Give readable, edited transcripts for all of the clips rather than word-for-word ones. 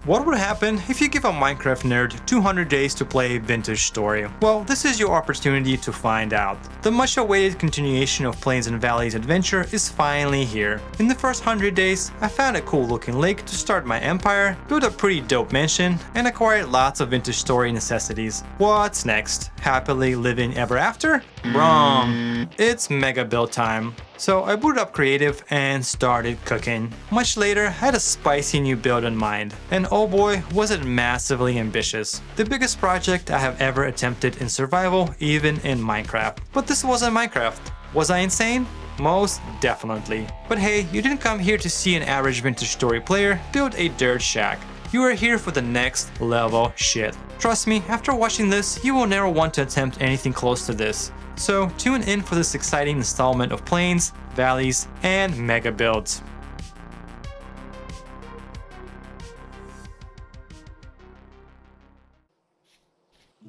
What would happen if you give a Minecraft nerd 200 days to play a vintage story? Well, this is your opportunity to find out. The much awaited continuation of Plains and Valleys adventure is finally here. In the first 100 days, I found a cool looking lake to start my empire, built a pretty dope mansion, and acquired lots of vintage story necessities. What's next? Happily living ever after? Wrong. It's Megabuild time. So I booted up Creative and started cooking. Much later, I had a spicy new build in mind. And oh boy, was it massively ambitious. The biggest project I have ever attempted in survival, even in Minecraft. But this wasn't Minecraft. Was I insane? Most definitely. But hey, you didn't come here to see an average vintage story player build a dirt shack. You are here for the next level shit. Trust me, after watching this, you will never want to attempt anything close to this. So tune in for this exciting installment of Plains, Valleys, and Megabuilds.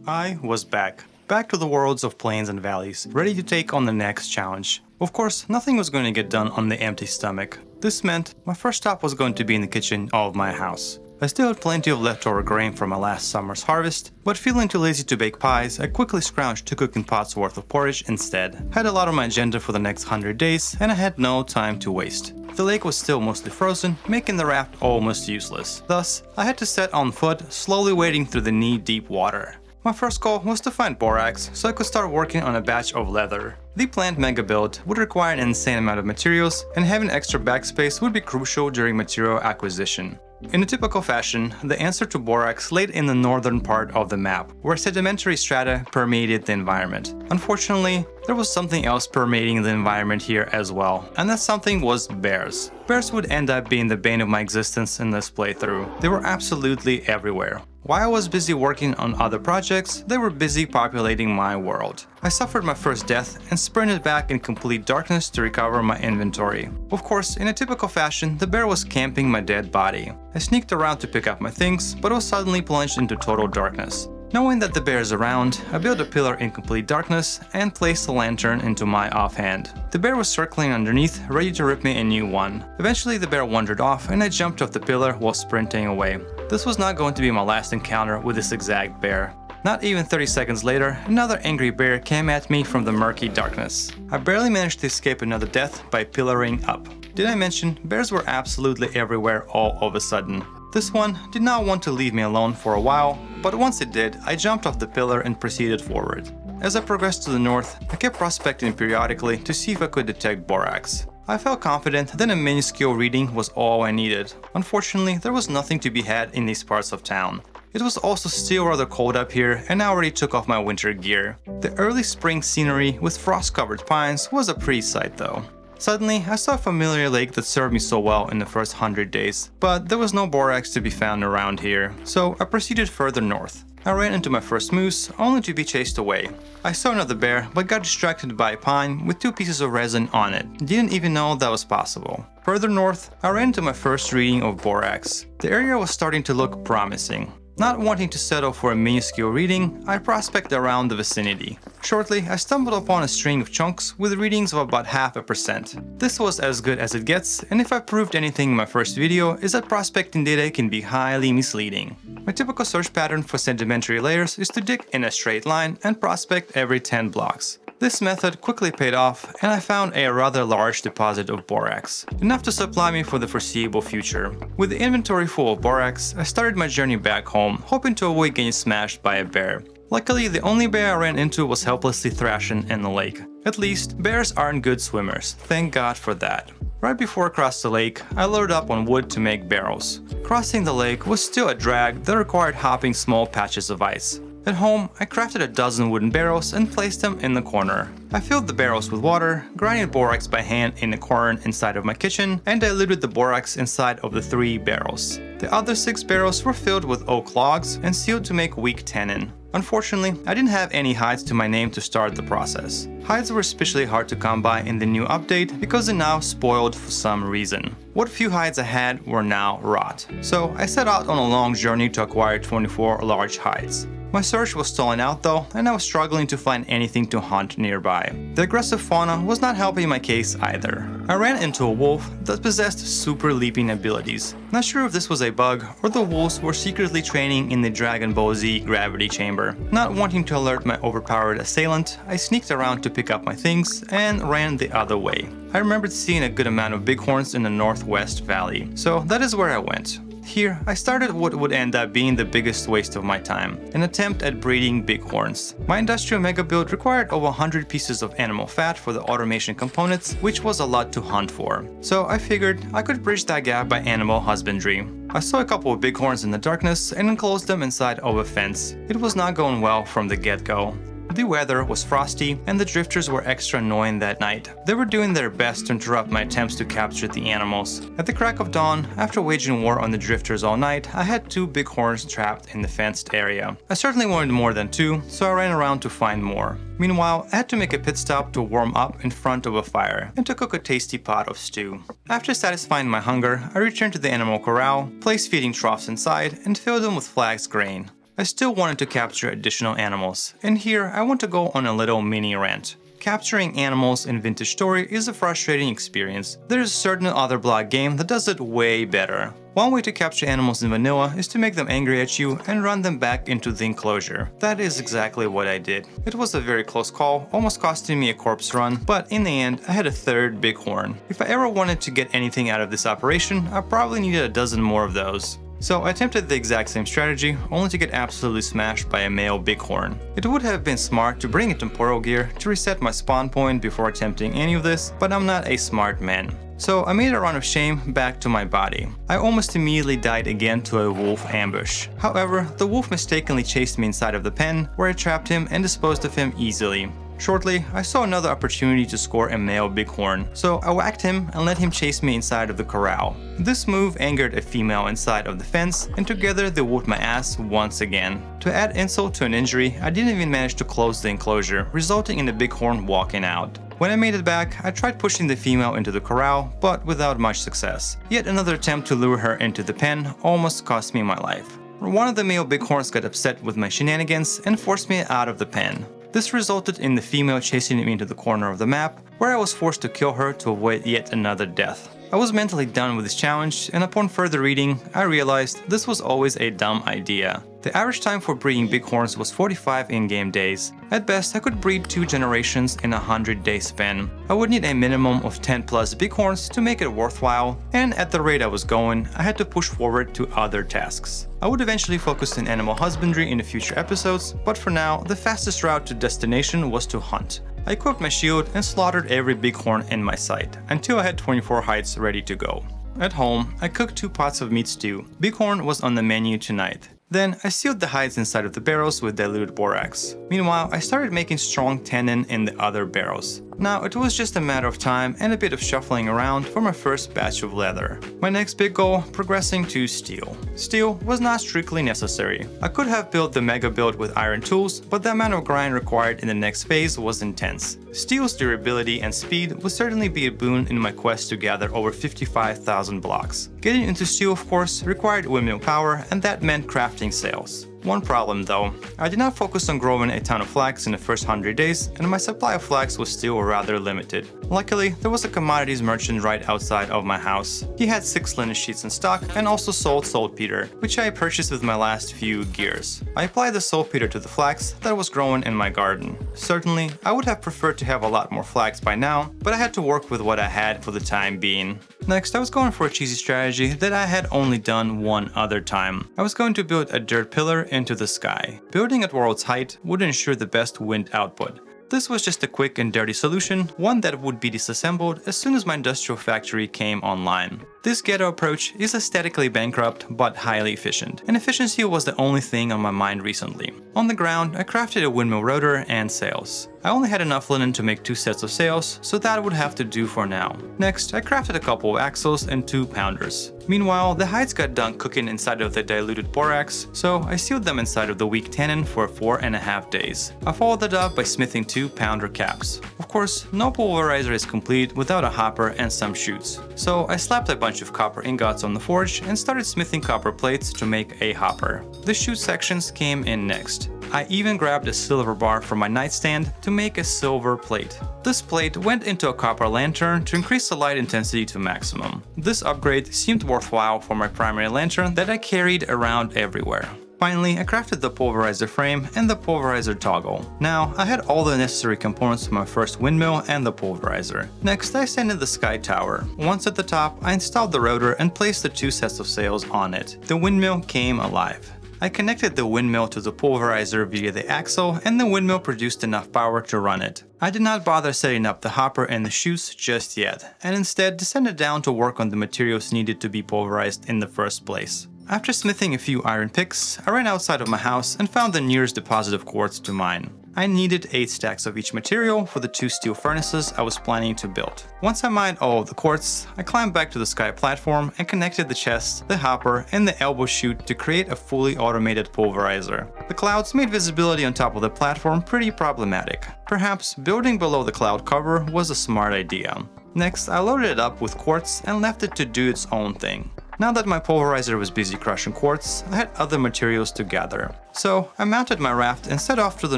I was back to the worlds of Plains and Valleys, ready to take on the next challenge. Of course, nothing was going to get done on the empty stomach. This meant my first stop was going to be in the kitchen of my house. I still had plenty of leftover grain from my last summer's harvest, but feeling too lazy to bake pies, I quickly scrounged 2 cooking pots worth of porridge instead. I had a lot on my agenda for the next 100 days, and I had no time to waste. The lake was still mostly frozen, making the raft almost useless. Thus, I had to set on foot, slowly wading through the knee-deep water. My first goal was to find borax, so I could start working on a batch of leather. The planned mega build would require an insane amount of materials, and having extra backspace would be crucial during material acquisition. In a typical fashion, the answer to borax laid in the northern part of the map, where sedimentary strata permeated the environment. Unfortunately, there was something else permeating the environment here as well, and that something was bears. Bears would end up being the bane of my existence in this playthrough. They were absolutely everywhere. While I was busy working on other projects, they were busy populating my world. I suffered my first death and sprinted back in complete darkness to recover my inventory. Of course, in a typical fashion, the bear was camping my dead body. I sneaked around to pick up my things, but was suddenly plunged into total darkness. Knowing that the bear is around, I built a pillar in complete darkness and placed a lantern into my offhand. The bear was circling underneath, ready to rip me a new one. Eventually the bear wandered off and I jumped off the pillar while sprinting away. This was not going to be my last encounter with this exact bear. Not even 30 seconds later, another angry bear came at me from the murky darkness. I barely managed to escape another death by pillaring up. Did I mention, bears were absolutely everywhere all of a sudden. This one did not want to leave me alone for a while, but once it did, I jumped off the pillar and proceeded forward. As I progressed to the north, I kept prospecting periodically to see if I could detect borax. I felt confident that a minuscule reading was all I needed. Unfortunately, there was nothing to be had in these parts of town. It was also still rather cold up here, and I already took off my winter gear. The early spring scenery with frost-covered pines was a pretty sight though. Suddenly, I saw a familiar lake that served me so well in the first 100 days, but there was no borax to be found around here, so I proceeded further north. I ran into my first moose, only to be chased away. I saw another bear, but got distracted by a pine with 2 pieces of resin on it. Didn't even know that was possible. Further north, I ran into my first reading of borax. The area was starting to look promising. Not wanting to settle for a minuscule reading, I prospected around the vicinity. Shortly, I stumbled upon a string of chunks with readings of about 0.5%. This was as good as it gets, and if I proved anything in my first video, is that prospecting data can be highly misleading. My typical search pattern for sedimentary layers is to dig in a straight line and prospect every 10 blocks. This method quickly paid off, and I found a rather large deposit of borax, enough to supply me for the foreseeable future. With the inventory full of borax, I started my journey back home, hoping to avoid getting smashed by a bear. Luckily, the only bear I ran into was helplessly thrashing in the lake. At least, bears aren't good swimmers, thank God for that. Right before I crossed the lake, I loaded up on wood to make barrels. Crossing the lake was still a drag that required hopping small patches of ice. At home, I crafted a dozen wooden barrels and placed them in the corner. I filled the barrels with water, grinded borax by hand in a quern inside of my kitchen, and diluted the borax inside of the 3 barrels. The other 6 barrels were filled with oak logs and sealed to make weak tannin. Unfortunately, I didn't have any hides to my name to start the process. Hides were especially hard to come by in the new update because they're now spoiled for some reason. What few hides I had were now rot. So I set out on a long journey to acquire 24 large hides. My search was stalling out though, and I was struggling to find anything to hunt nearby. The aggressive fauna was not helping my case either. I ran into a wolf that possessed super leaping abilities. Not sure if this was a bug or the wolves were secretly training in the Dragon Ball Z gravity chamber. Not wanting to alert my overpowered assailant, I sneaked around to pick up my things and ran the other way. I remembered seeing a good amount of bighorns in the northwest valley, so that is where I went. Here, I started what would end up being the biggest waste of my time, an attempt at breeding bighorns. My industrial mega build required over 100 pieces of animal fat for the automation components, which was a lot to hunt for. So I figured I could bridge that gap by animal husbandry. I saw a couple of bighorns in the darkness and enclosed them inside of a fence. It was not going well from the get-go. The weather was frosty, and the drifters were extra annoying that night. They were doing their best to interrupt my attempts to capture the animals. At the crack of dawn, after waging war on the drifters all night, I had 2 bighorns trapped in the fenced area. I certainly wanted more than 2, so I ran around to find more. Meanwhile, I had to make a pit stop to warm up in front of a fire and to cook a tasty pot of stew. After satisfying my hunger, I returned to the animal corral, placed feeding troughs inside, and filled them with flax grain. I still wanted to capture additional animals, and here I want to go on a little mini rant. Capturing animals in Vintage Story is a frustrating experience. There is a certain other block game that does it way better. One way to capture animals in vanilla is to make them angry at you and run them back into the enclosure. That is exactly what I did. It was a very close call, almost costing me a corpse run, but in the end I had a 3rd bighorn. If I ever wanted to get anything out of this operation, I probably needed a dozen more of those. So I attempted the exact same strategy, only to get absolutely smashed by a male bighorn. It would have been smart to bring in temporal gear to reset my spawn point before attempting any of this, but I'm not a smart man. So I made a run of shame back to my body. I almost immediately died again to a wolf ambush. However, the wolf mistakenly chased me inside of the pen, where I trapped him and disposed of him easily. Shortly, I saw another opportunity to score a male bighorn, so I whacked him and let him chase me inside of the corral. This move angered a female inside of the fence, and together they whooped my ass once again. To add insult to an injury, I didn't even manage to close the enclosure, resulting in the bighorn walking out. When I made it back, I tried pushing the female into the corral, but without much success. Yet another attempt to lure her into the pen almost cost me my life. One of the male bighorns got upset with my shenanigans and forced me out of the pen. This resulted in the female chasing me into the corner of the map, where I was forced to kill her to avoid yet another death. I was mentally done with this challenge, and upon further reading, I realized this was always a dumb idea. The average time for breeding bighorns was 45 in-game days. At best, I could breed 2 generations in a 100-day span. I would need a minimum of 10 plus bighorns to make it worthwhile, and at the rate I was going, I had to push forward to other tasks. I would eventually focus on animal husbandry in the future episodes, but for now, the fastest route to destination was to hunt. I equipped my shield and slaughtered every bighorn in my sight, until I had 24 hides ready to go. At home, I cooked 2 pots of meat stew. Bighorn was on the menu tonight. Then, I sealed the hides inside of the barrels with diluted borax. Meanwhile, I started making strong tannin in the other barrels. Now, it was just a matter of time and a bit of shuffling around for my first batch of leather. My next big goal, progressing to steel. Steel was not strictly necessary. I could have built the mega build with iron tools, but the amount of grind required in the next phase was intense. Steel's durability and speed would certainly be a boon in my quest to gather over 55,000 blocks. Getting into steel, of course, required windmill power, and that meant crafting sails. One problem though, I did not focus on growing a ton of flax in the first 100 days, and my supply of flax was still rather limited. Luckily, there was a commodities merchant right outside of my house. He had 6 linen sheets in stock and also sold saltpeter, which I purchased with my last few gears. I applied the saltpeter to the flax that was growing in my garden. Certainly, I would have preferred to have a lot more flax by now, but I had to work with what I had for the time being. Next, I was going for a cheesy strategy that I had only done one other time. I was going to build a dirt pillar into the sky. Building at world's height would ensure the best wind output. This was just a quick and dirty solution, one that would be disassembled as soon as my industrial factory came online. This ghetto approach is aesthetically bankrupt but highly efficient, and efficiency was the only thing on my mind recently. On the ground, I crafted a windmill rotor and sails. I only had enough linen to make 2 sets of sails, so that would have to do for now. Next, I crafted a couple of axles and 2 pounders. Meanwhile, the hides got done cooking inside of the diluted borax, so I sealed them inside of the weak tannin for 4.5 days. I followed that up by smithing 2 pounder caps. Of course, no pulverizer is complete without a hopper and some chutes, so I slapped a bunch of copper ingots on the forge and started smithing copper plates to make a hopper. The chute sections came in next. I even grabbed a silver bar from my nightstand to make a silver plate. This plate went into a copper lantern to increase the light intensity to maximum. This upgrade seemed worthwhile for my primary lantern that I carried around everywhere. Finally, I crafted the pulverizer frame and the pulverizer toggle. Now, I had all the necessary components for my first windmill and the pulverizer. Next, I ascended the sky tower. Once at the top, I installed the rotor and placed the 2 sets of sails on it. The windmill came alive. I connected the windmill to the pulverizer via the axle, and the windmill produced enough power to run it. I did not bother setting up the hopper and the chutes just yet, and instead descended down to work on the materials needed to be pulverized in the first place. After smithing a few iron picks, I ran outside of my house and found the nearest deposit of quartz to mine. I needed 8 stacks of each material for the 2 steel furnaces I was planning to build. Once I mined all of the quartz, I climbed back to the sky platform and connected the chest, the hopper, and the elbow chute to create a fully automated pulverizer. The clouds made visibility on top of the platform pretty problematic. Perhaps building below the cloud cover was a smart idea. Next, I loaded it up with quartz and left it to do its own thing. Now that my pulverizer was busy crushing quartz, I had other materials to gather. So I mounted my raft and set off to the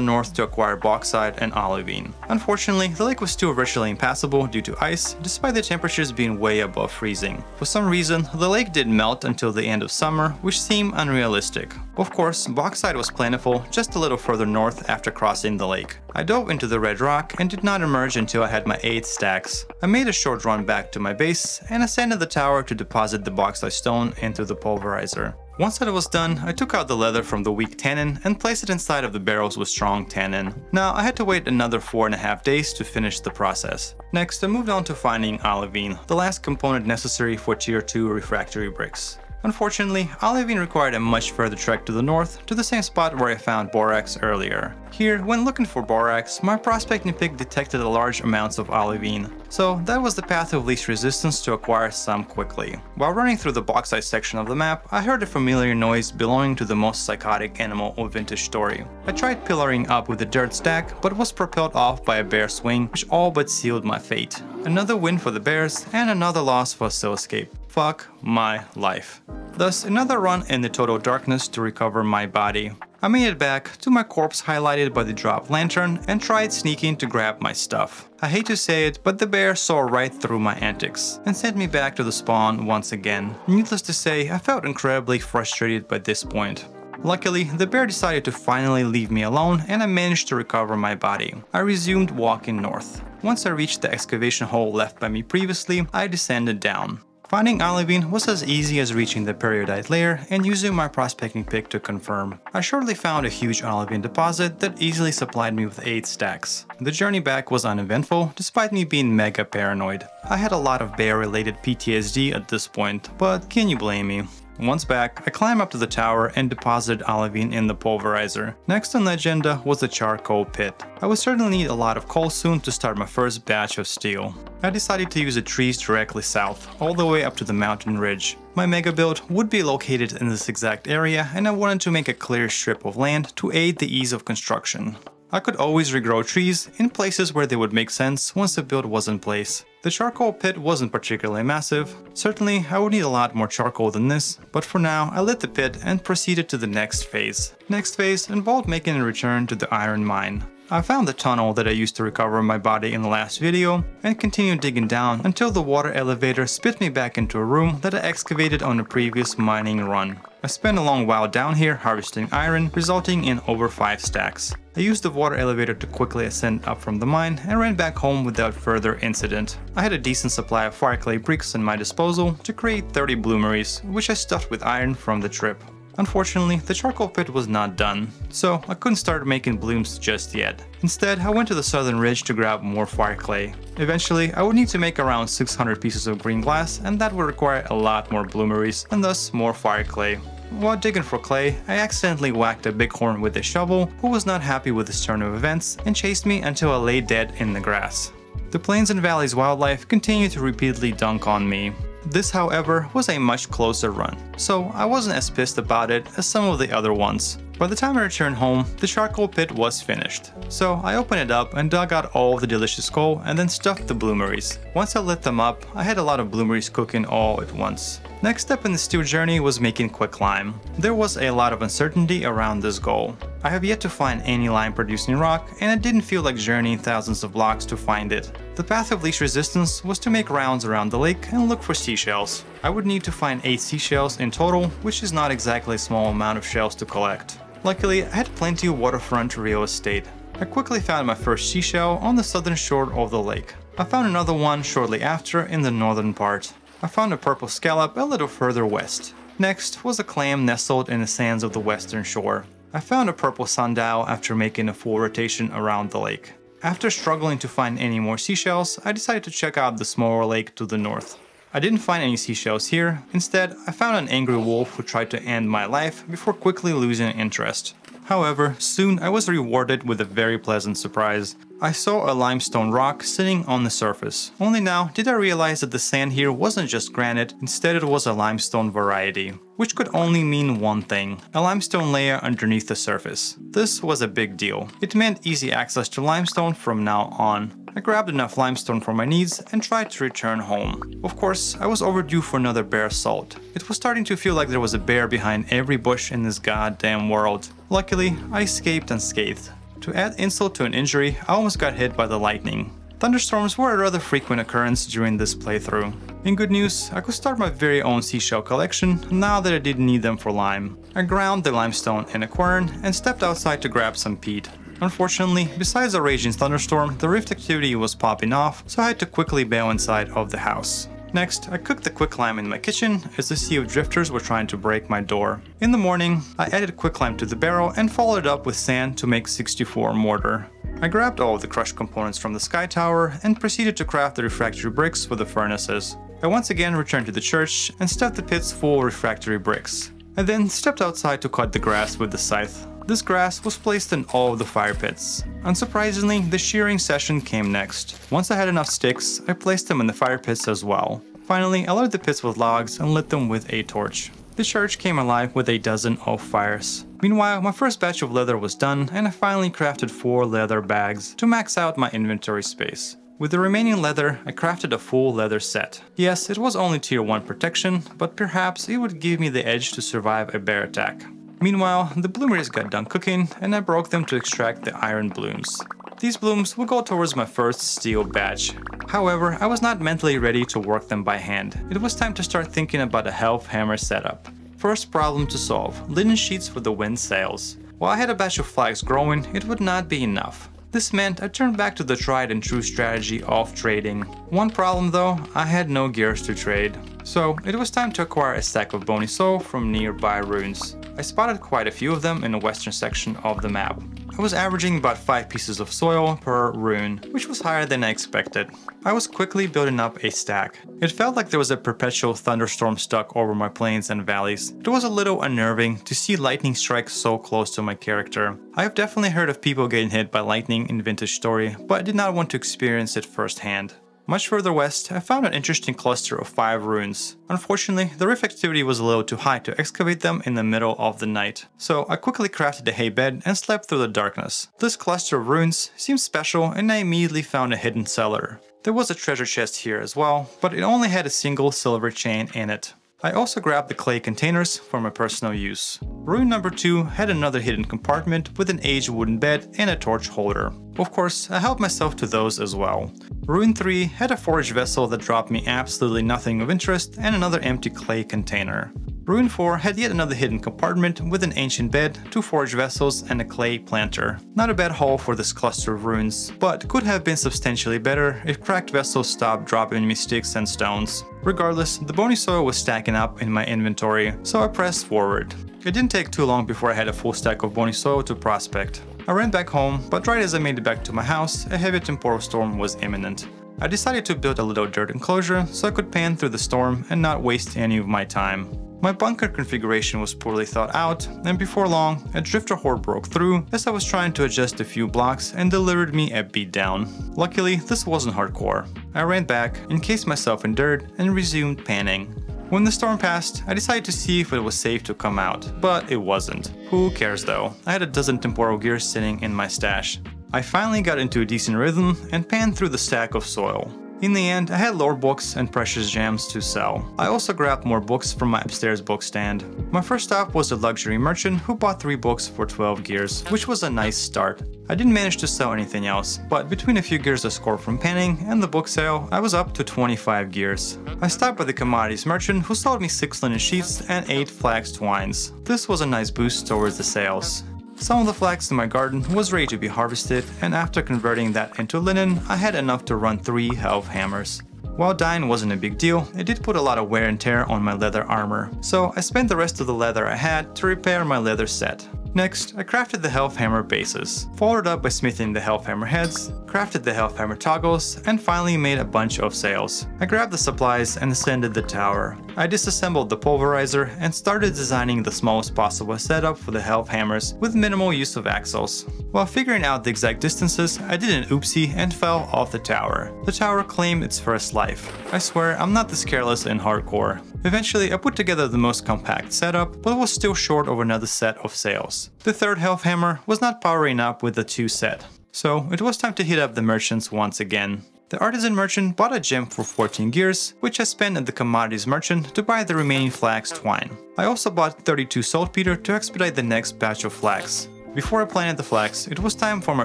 north to acquire bauxite and olivine. Unfortunately, the lake was still virtually impassable due to ice, despite the temperatures being way above freezing. For some reason, the lake didn't melt until the end of summer, which seemed unrealistic. Of course, bauxite was plentiful just a little further north after crossing the lake. I dove into the red rock and did not emerge until I had my 8 stacks. I made a short run back to my base and ascended the tower to deposit the bauxite stone into the pulverizer. Once that was done, I took out the leather from the weak tannin and placed it inside of the barrels with strong tannin. Now, I had to wait another 4.5 days to finish the process. Next, I moved on to finding olivine, the last component necessary for Tier 2 refractory bricks. Unfortunately, olivine required a much further trek to the north, to the same spot where I found borax earlier. Here, when looking for borax, my prospecting pick detected large amounts of olivine, so that was the path of least resistance to acquire some quickly. While running through the bauxite section of the map, I heard a familiar noise belonging to the most psychotic animal of Vintage Story. I tried pillaring up with a dirt stack, but was propelled off by a bear swing, which all but sealed my fate. Another win for the bears, and another loss for Oscillascape. Fuck my life. Thus, another run in the total darkness to recover my body. I made it back to my corpse highlighted by the dropped lantern and tried sneaking to grab my stuff. I hate to say it, but the bear saw right through my antics and sent me back to the spawn once again. Needless to say, I felt incredibly frustrated by this point. Luckily, the bear decided to finally leave me alone and I managed to recover my body. I resumed walking north. Once I reached the excavation hole left by me previously, I descended down. Finding olivine was as easy as reaching the periodite layer and using my prospecting pick to confirm. I shortly found a huge olivine deposit that easily supplied me with 8 stacks. The journey back was uneventful, despite me being mega paranoid. I had a lot of bear-related PTSD at this point, but can you blame me? Once back, I climbed up to the tower and deposited olivine in the pulverizer. Next on the agenda was the charcoal pit. I would certainly need a lot of coal soon to start my first batch of steel. I decided to use the trees directly south, all the way up to the mountain ridge. My mega build would be located in this exact area and I wanted to make a clear strip of land to aid the ease of construction. I could always regrow trees in places where they would make sense once the build was in place. The charcoal pit wasn't particularly massive. Certainly, I would need a lot more charcoal than this, but for now, I lit the pit and proceeded to the next phase. Next phase involved making a return to the iron mine. I found the tunnel that I used to recover my body in the last video and continued digging down until the water elevator spit me back into a room that I excavated on a previous mining run. I spent a long while down here harvesting iron, resulting in over 5 stacks. I used the water elevator to quickly ascend up from the mine and ran back home without further incident. I had a decent supply of fire clay bricks in my disposal to create 30 bloomeries, which I stuffed with iron from the trip. Unfortunately, the charcoal pit was not done, so I couldn't start making blooms just yet. Instead, I went to the southern ridge to grab more fire clay. Eventually, I would need to make around 600 pieces of green glass, and that would require a lot more bloomeries, and thus more fire clay. While digging for clay, I accidentally whacked a bighorn with a shovel who was not happy with this turn of events and chased me until I lay dead in the grass. The Plains and Valleys wildlife continued to repeatedly dunk on me. This, however, was a much closer run, so I wasn't as pissed about it as some of the other ones. By the time I returned home, the charcoal pit was finished. So I opened it up and dug out all of the delicious coal and then stuffed the bloomeries. Once I lit them up, I had a lot of bloomeries cooking all at once. Next step in the stew journey was making quicklime. There was a lot of uncertainty around this goal. I have yet to find any lime producing rock, and it didn't feel like journeying thousands of blocks to find it. The path of least resistance was to make rounds around the lake and look for seashells. I would need to find 8 seashells in total, which is not exactly a small amount of shells to collect. Luckily, I had plenty of waterfront real estate. I quickly found my first seashell on the southern shore of the lake. I found another one shortly after in the northern part. I found a purple scallop a little further west. Next was a clam nestled in the sands of the western shore. I found a purple sundial after making a full rotation around the lake. After struggling to find any more seashells, I decided to check out the smaller lake to the north. I didn't find any seashells here. Instead, I found an angry wolf who tried to end my life before quickly losing interest. However, soon I was rewarded with a very pleasant surprise. I saw a limestone rock sitting on the surface. Only now did I realize that the sand here wasn't just granite, instead it was a limestone variety, which could only mean one thing: a limestone layer underneath the surface. This was a big deal. It meant easy access to limestone from now on. I grabbed enough limestone for my needs and tried to return home. Of course, I was overdue for another bear assault. It was starting to feel like there was a bear behind every bush in this goddamn world. Luckily, I escaped unscathed. To add insult to an injury, I almost got hit by the lightning. Thunderstorms were a rather frequent occurrence during this playthrough. In good news, I could start my very own seashell collection now that I didn't need them for lime. I ground the limestone in a quern and stepped outside to grab some peat. Unfortunately, besides the raging thunderstorm, the rift activity was popping off, so I had to quickly bail inside of the house. Next, I cooked the quicklime in my kitchen as a sea of drifters were trying to break my door. In the morning, I added quicklime to the barrel and followed it up with sand to make 64 mortar. I grabbed all of the crushed components from the sky tower and proceeded to craft the refractory bricks for the furnaces. I once again returned to the church and stuffed the pits full of refractory bricks. I then stepped outside to cut the grass with the scythe. This grass was placed in all of the fire pits. Unsurprisingly, the shearing session came next. Once I had enough sticks, I placed them in the fire pits as well. Finally, I loaded the pits with logs and lit them with a torch. The church came alive with a dozen of fires. Meanwhile, my first batch of leather was done, and I finally crafted 4 leather bags to max out my inventory space. With the remaining leather, I crafted a full leather set. Yes, it was only tier 1 protection, but perhaps it would give me the edge to survive a bear attack. Meanwhile, the bloomeries got done cooking, and I broke them to extract the iron blooms. These blooms will go towards my first steel batch. However, I was not mentally ready to work them by hand. It was time to start thinking about a Helve hammer setup. First problem to solve: linen sheets for the wind sails. While I had a batch of flags growing, it would not be enough. This meant I turned back to the tried and true strategy of trading. One problem though, I had no gears to trade. So it was time to acquire a stack of bony soil from nearby ruins. I spotted quite a few of them in the western section of the map. I was averaging about 5 pieces of soil per rune, which was higher than I expected. I was quickly building up a stack. It felt like there was a perpetual thunderstorm stuck over my plains and valleys. It was a little unnerving to see lightning strike so close to my character. I have definitely heard of people getting hit by lightning in Vintage Story, but I did not want to experience it firsthand. Much further west, I found an interesting cluster of 5 ruins. Unfortunately, the rift activity was a little too high to excavate them in the middle of the night, so I quickly crafted a hay bed and slept through the darkness. This cluster of ruins seemed special, and I immediately found a hidden cellar. There was a treasure chest here as well, but it only had a single silver chain in it. I also grabbed the clay containers for my personal use. Ruin number 2 had another hidden compartment with an aged wooden bed and a torch holder. Of course, I helped myself to those as well. Ruin 3 had a forged vessel that dropped me absolutely nothing of interest and another empty clay container. Ruin 4 had yet another hidden compartment with an ancient bed, 2 forged vessels, and a clay planter. Not a bad haul for this cluster of ruins, but could have been substantially better if cracked vessels stopped dropping me sticks and stones. Regardless, the bony soil was stacking up in my inventory, so I pressed forward. It didn't take too long before I had a full stack of bony soil to prospect. I ran back home, but right as I made it back to my house, a heavy temporal storm was imminent. I decided to build a little dirt enclosure so I could pan through the storm and not waste any of my time. My bunker configuration was poorly thought out, and before long, a drifter horde broke through as I was trying to adjust a few blocks and delivered me a beatdown. Luckily, this wasn't hardcore. I ran back, encased myself in dirt, and resumed panning. When the storm passed, I decided to see if it was safe to come out, but it wasn't. Who cares though? I had a dozen temporal gears sitting in my stash. I finally got into a decent rhythm and panned through the stack of soil. In the end, I had lore books and precious gems to sell. I also grabbed more books from my upstairs book stand. My first stop was a luxury merchant who bought 3 books for 12 gears, which was a nice start. I didn't manage to sell anything else, but between a few gears I scored from panning and the book sale, I was up to 25 gears. I stopped by the commodities merchant who sold me 6 linen sheets and 8 flax twines. This was a nice boost towards the sales. Some of the flax in my garden was ready to be harvested, and after converting that into linen, I had enough to run 3 Helve hammers. While dyeing wasn't a big deal, it did put a lot of wear and tear on my leather armor, so I spent the rest of the leather I had to repair my leather set. Next, I crafted the Helve hammer bases, followed up by smithing the Helve hammer heads, crafted the Helve hammer toggles, and finally made a bunch of sails. I grabbed the supplies and ascended the tower. I disassembled the pulverizer and started designing the smallest possible setup for the Helve hammers with minimal use of axles. While figuring out the exact distances, I did an oopsie and fell off the tower. The tower claimed its first life. I swear I'm not this careless in hardcore. Eventually, I put together the most compact setup, but was still short of another set of sails. The third Helve hammer was not powering up with the 2 set, so it was time to hit up the merchants once again. The artisan merchant bought a gem for 14 gears, which I spent at the commodities merchant to buy the remaining flax twine. I also bought 32 saltpeter to expedite the next batch of flax. Before I planted the flax, it was time for my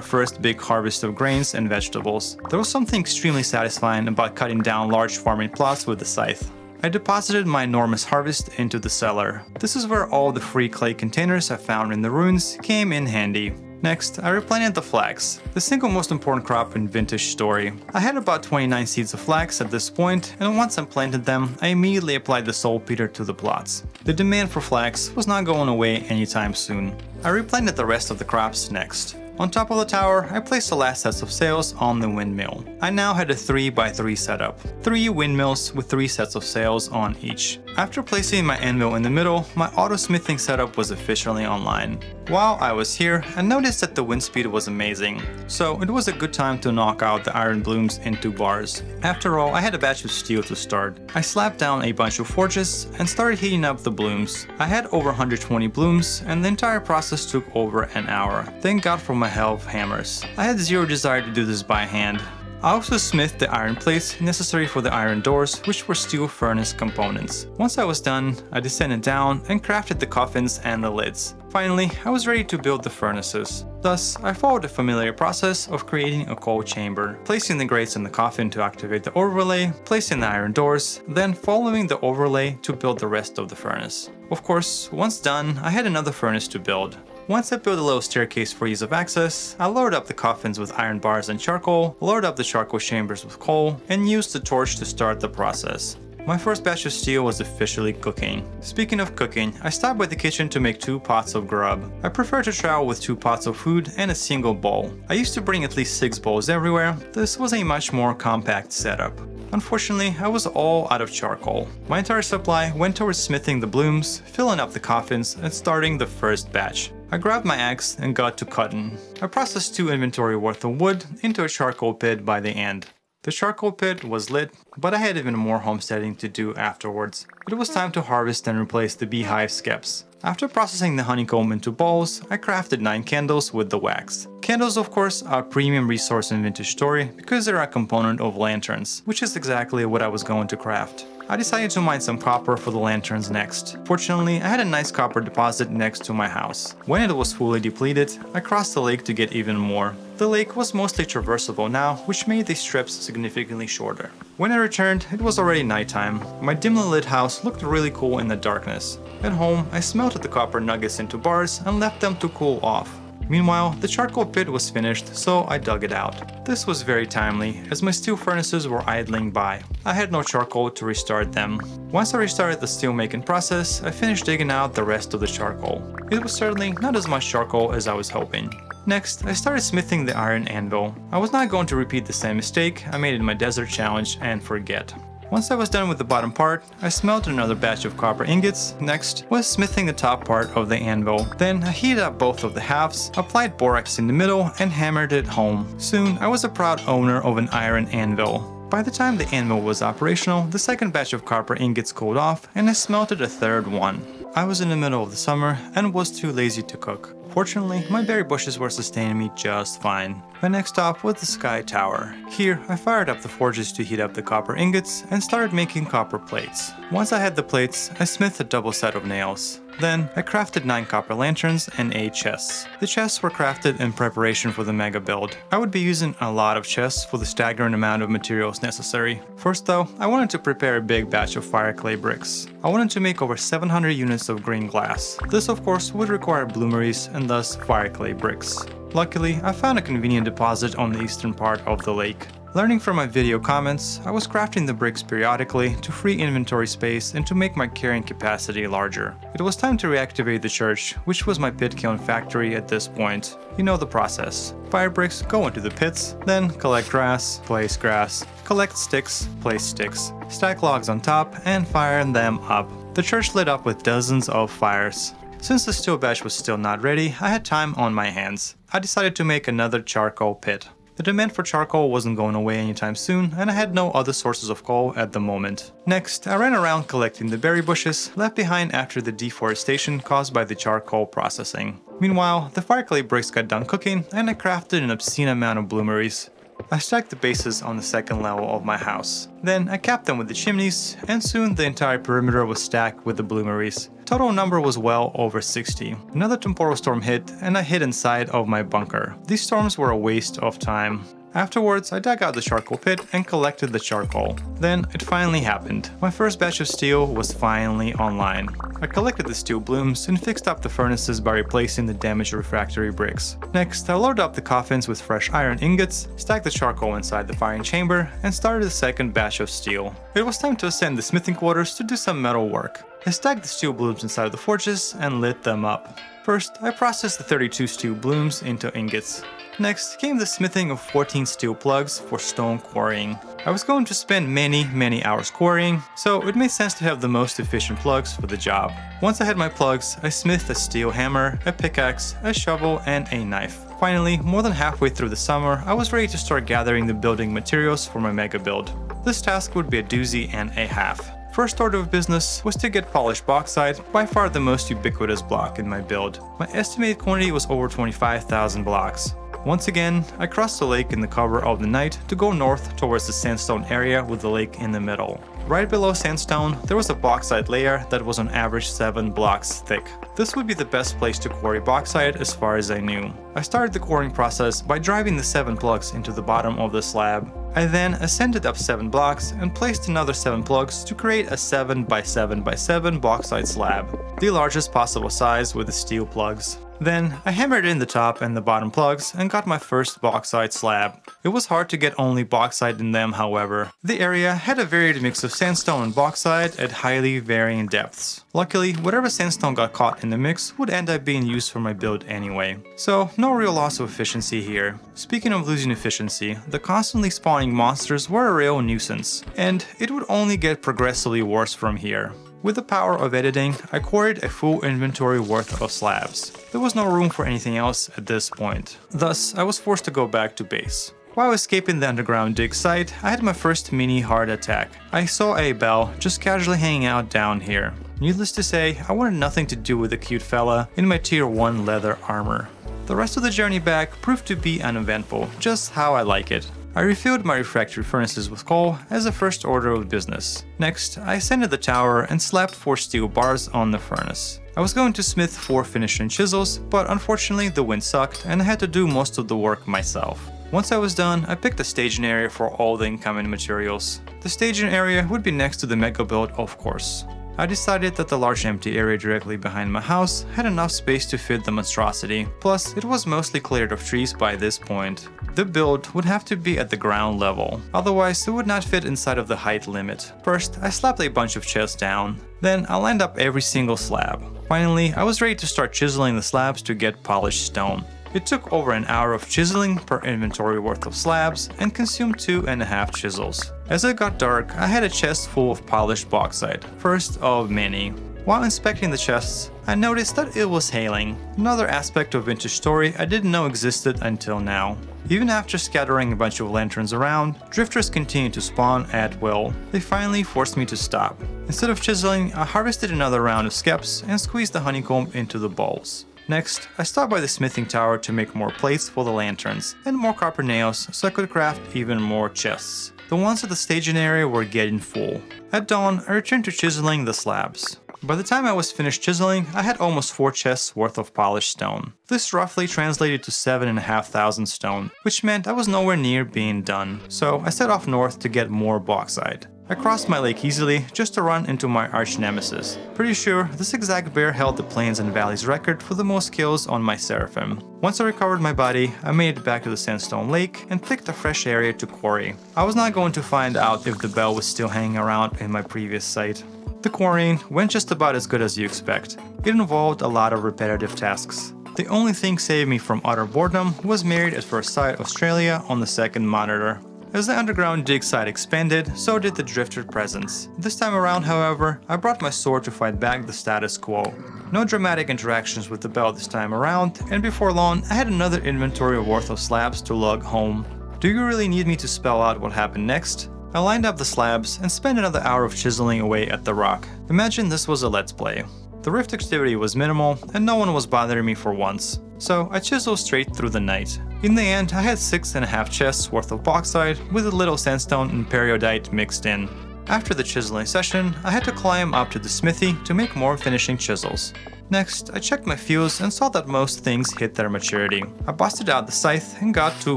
first big harvest of grains and vegetables. There was something extremely satisfying about cutting down large farming plots with the scythe. I deposited my enormous harvest into the cellar. This is where all the free clay containers I found in the ruins came in handy. Next, I replanted the flax, the single most important crop in Vintage Story. I had about 29 seeds of flax at this point, and once I planted them, I immediately applied the saltpeter to the plots. The demand for flax was not going away anytime soon. I replanted the rest of the crops next. On top of the tower, I placed the last sets of sails on the windmill. I now had a 3x3 setup. 3 windmills with 3 sets of sails on each. After placing my anvil in the middle, my auto smithing setup was officially online. While I was here, I noticed that the wind speed was amazing, so it was a good time to knock out the iron blooms into bars. After all, I had a batch of steel to start. I slapped down a bunch of forges and started heating up the blooms. I had over 120 blooms, and the entire process took over an hour. Thank God for my Helve hammers. I had zero desire to do this by hand. I also smithed the iron plates necessary for the iron doors, which were steel furnace components. Once I was done, I descended down and crafted the coffins and the lids. Finally, I was ready to build the furnaces. Thus, I followed the familiar process of creating a coal chamber, placing the grates in the coffin to activate the overlay, placing the iron doors, then following the overlay to build the rest of the furnace. Of course, once done, I had another furnace to build. Once I built a little staircase for ease of access, I lowered up the coffins with iron bars and charcoal, lowered up the charcoal chambers with coal, and used the torch to start the process. My first batch of steel was officially cooking. Speaking of cooking, I stopped by the kitchen to make 2 pots of grub. I prefer to travel with 2 pots of food and a single bowl. I used to bring at least 6 bowls everywhere. This was a much more compact setup. Unfortunately, I was all out of charcoal. My entire supply went towards smithing the blooms, filling up the coffins, and starting the first batch. I grabbed my axe and got to cutting. I processed 2 inventory worth of wood into a charcoal pit by the end. The charcoal pit was lit, but I had even more homesteading to do afterwards. It was time to harvest and replace the beehive skeps. After processing the honeycomb into balls, I crafted 9 candles with the wax. Candles, of course, are a premium resource in Vintage Story because they're a component of lanterns, which is exactly what I was going to craft. I decided to mine some copper for the lanterns next. Fortunately, I had a nice copper deposit next to my house. When it was fully depleted, I crossed the lake to get even more. The lake was mostly traversable now, which made these strips significantly shorter. When I returned, it was already nighttime. My dimly lit house looked really cool in the darkness. At home, I smelted the copper nuggets into bars and left them to cool off. Meanwhile, the charcoal pit was finished, so I dug it out. This was very timely, as my steel furnaces were idling by. I had no charcoal to restart them. Once I restarted the steel making process, I finished digging out the rest of the charcoal. It was certainly not as much charcoal as I was hoping. Next, I started smithing the iron anvil. I was not going to repeat the same mistake I made in my desert challenge and forget. Once I was done with the bottom part, I smelted another batch of copper ingots. Next was smithing the top part of the anvil. Then I heated up both of the halves, applied borax in the middle, and hammered it home. Soon I was a proud owner of an iron anvil. By the time the anvil was operational, the second batch of copper ingots cooled off and I smelted a third one. I was in the middle of the summer and was too lazy to cook. Fortunately, my berry bushes were sustaining me just fine. My next stop was the Sky Tower. Here, I fired up the forges to heat up the copper ingots and started making copper plates. Once I had the plates, I smithed a double set of nails. Then, I crafted 9 copper lanterns and 8 chests. The chests were crafted in preparation for the mega build. I would be using a lot of chests for the staggering amount of materials necessary. First though, I wanted to prepare a big batch of fire clay bricks. I wanted to make over 700 units of green glass. This of course would require bloomeries and thus fire clay bricks. Luckily, I found a convenient deposit on the eastern part of the lake. Learning from my video comments, I was crafting the bricks periodically to free inventory space and to make my carrying capacity larger. It was time to reactivate the church, which was my pit kiln factory at this point. You know the process. Fire bricks go into the pits, then collect grass, place grass, collect sticks, place sticks, stack logs on top, and fire them up. The church lit up with dozens of fires. Since the steel batch was still not ready, I had time on my hands. I decided to make another charcoal pit. The demand for charcoal wasn't going away anytime soon, and I had no other sources of coal at the moment. Next, I ran around collecting the berry bushes left behind after the deforestation caused by the charcoal processing. Meanwhile, the fire clay bricks got done cooking, and I crafted an obscene amount of bloomeries. I stacked the bases on the second level of my house. Then I capped them with the chimneys, and soon the entire perimeter was stacked with the bloomeries. Total number was well over 60. Another temporal storm hit, and I hid inside of my bunker. These storms were a waste of time. Afterwards, I dug out the charcoal pit and collected the charcoal. Then it finally happened. My first batch of steel was finally online. I collected the steel blooms and fixed up the furnaces by replacing the damaged refractory bricks. Next, I loaded up the coffins with fresh iron ingots, stacked the charcoal inside the firing chamber, and started the second batch of steel. It was time to ascend the smithing quarters to do some metal work. I stacked the steel blooms inside the forges and lit them up. First, I processed the 32 steel blooms into ingots. Next came the smithing of 14 steel plugs for stone quarrying. I was going to spend many hours quarrying, so it made sense to have the most efficient plugs for the job. Once I had my plugs, I smithed a steel hammer, a pickaxe, a shovel, and a knife. Finally, more than halfway through the summer, I was ready to start gathering the building materials for my mega build. This task would be a doozy and a half. First order of business was to get polished bauxite, by far the most ubiquitous block in my build. My estimated quantity was over 25,000 blocks. Once again, I crossed the lake in the cover of the night to go north towards the sandstone area with the lake in the middle. Right below sandstone, there was a bauxite layer that was on average 7 blocks thick. This would be the best place to quarry bauxite as far as I knew. I started the quarrying process by driving the 7 plugs into the bottom of the slab. I then ascended up 7 blocks and placed another 7 plugs to create a 7 by 7 by 7 bauxite slab, the largest possible size with the steel plugs. Then I hammered in the top and the bottom plugs and got my first bauxite slab. It was hard to get only bauxite in them, however. The area had a varied mix of sandstone and bauxite at highly varying depths. Luckily, whatever sandstone got caught in the mix would end up being used for my build anyway. So no real loss of efficiency here. Speaking of losing efficiency, the constantly spawning monsters were a real nuisance, and it would only get progressively worse from here. With the power of editing, I quarried a full inventory worth of slabs. There was no room for anything else at this point. Thus, I was forced to go back to base. While escaping the underground dig site, I had my first mini heart attack. I saw a bell just casually hanging out down here. Needless to say, I wanted nothing to do with the cute fella in my tier 1 leather armor. The rest of the journey back proved to be uneventful, just how I like it. I refilled my refractory furnaces with coal as a first order of business. Next, I ascended the tower and slapped 4 steel bars on the furnace. I was going to smith 4 finishing chisels, but unfortunately the wind sucked and I had to do most of the work myself. Once I was done, I picked a staging area for all the incoming materials. The staging area would be next to the mega build, of course. I decided that the large empty area directly behind my house had enough space to fit the monstrosity, plus it was mostly cleared of trees by this point. The build would have to be at the ground level, otherwise it would not fit inside of the height limit. First, I slapped a bunch of chests down, then I lined up every single slab. Finally, I was ready to start chiseling the slabs to get polished stone. It took over an hour of chiseling per inventory worth of slabs and consumed 2.5 chisels. As it got dark, I had a chest full of polished bauxite, first of many. While inspecting the chests, I noticed that it was hailing, another aspect of Vintage Story I didn't know existed until now. Even after scattering a bunch of lanterns around, drifters continued to spawn at will. They finally forced me to stop. Instead of chiseling, I harvested another round of skeps and squeezed the honeycomb into the balls. Next, I stopped by the smithing tower to make more plates for the lanterns, and more copper nails so I could craft even more chests. The ones at the staging area were getting full. At dawn, I returned to chiseling the slabs. By the time I was finished chiseling, I had almost 4 chests worth of polished stone. This roughly translated to 7,500 stone, which meant I was nowhere near being done, so I set off north to get more bauxite. I crossed my lake easily just to run into my arch nemesis. Pretty sure this exact bear held the Plains and Valleys record for the most kills on my Seraphim. Once I recovered my body, I made it back to the Sandstone Lake and picked a fresh area to quarry. I was not going to find out if the bell was still hanging around in my previous site. The quarrying went just about as good as you expect. It involved a lot of repetitive tasks. The only thing saving me from utter boredom was Married at First Sight Australia on the second monitor. As the underground dig site expanded, so did the drifter presence. This time around, however, I brought my sword to fight back the status quo. No dramatic interactions with the bell this time around, and before long, I had another inventory worth of slabs to lug home. Do you really need me to spell out what happened next? I lined up the slabs and spent another hour of chiseling away at the rock. Imagine this was a let's play. The rift activity was minimal, and no one was bothering me for once, so I chiseled straight through the night. In the end, I had 6.5 chests worth of bauxite with a little sandstone and periodite mixed in. After the chiseling session, I had to climb up to the smithy to make more finishing chisels. Next, I checked my fuse and saw that most things hit their maturity. I busted out the scythe and got to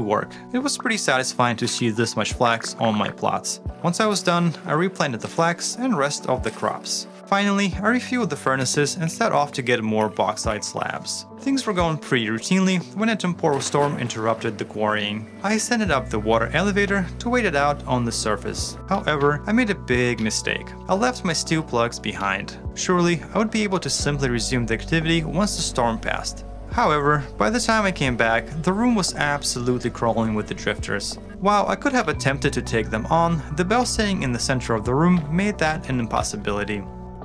work. It was pretty satisfying to see this much flax on my plots. Once I was done, I replanted the flax and rest of the crops. Finally, I refueled the furnaces and set off to get more bauxite slabs. Things were going pretty routinely when a temporal storm interrupted the quarrying. I ascended up the water elevator to wait it out on the surface. However, I made a big mistake. I left my steel plugs behind. Surely, I would be able to simply resume the activity once the storm passed. However, by the time I came back, the room was absolutely crawling with the drifters. While I could have attempted to take them on, the bell sitting in the center of the room made that an impossibility.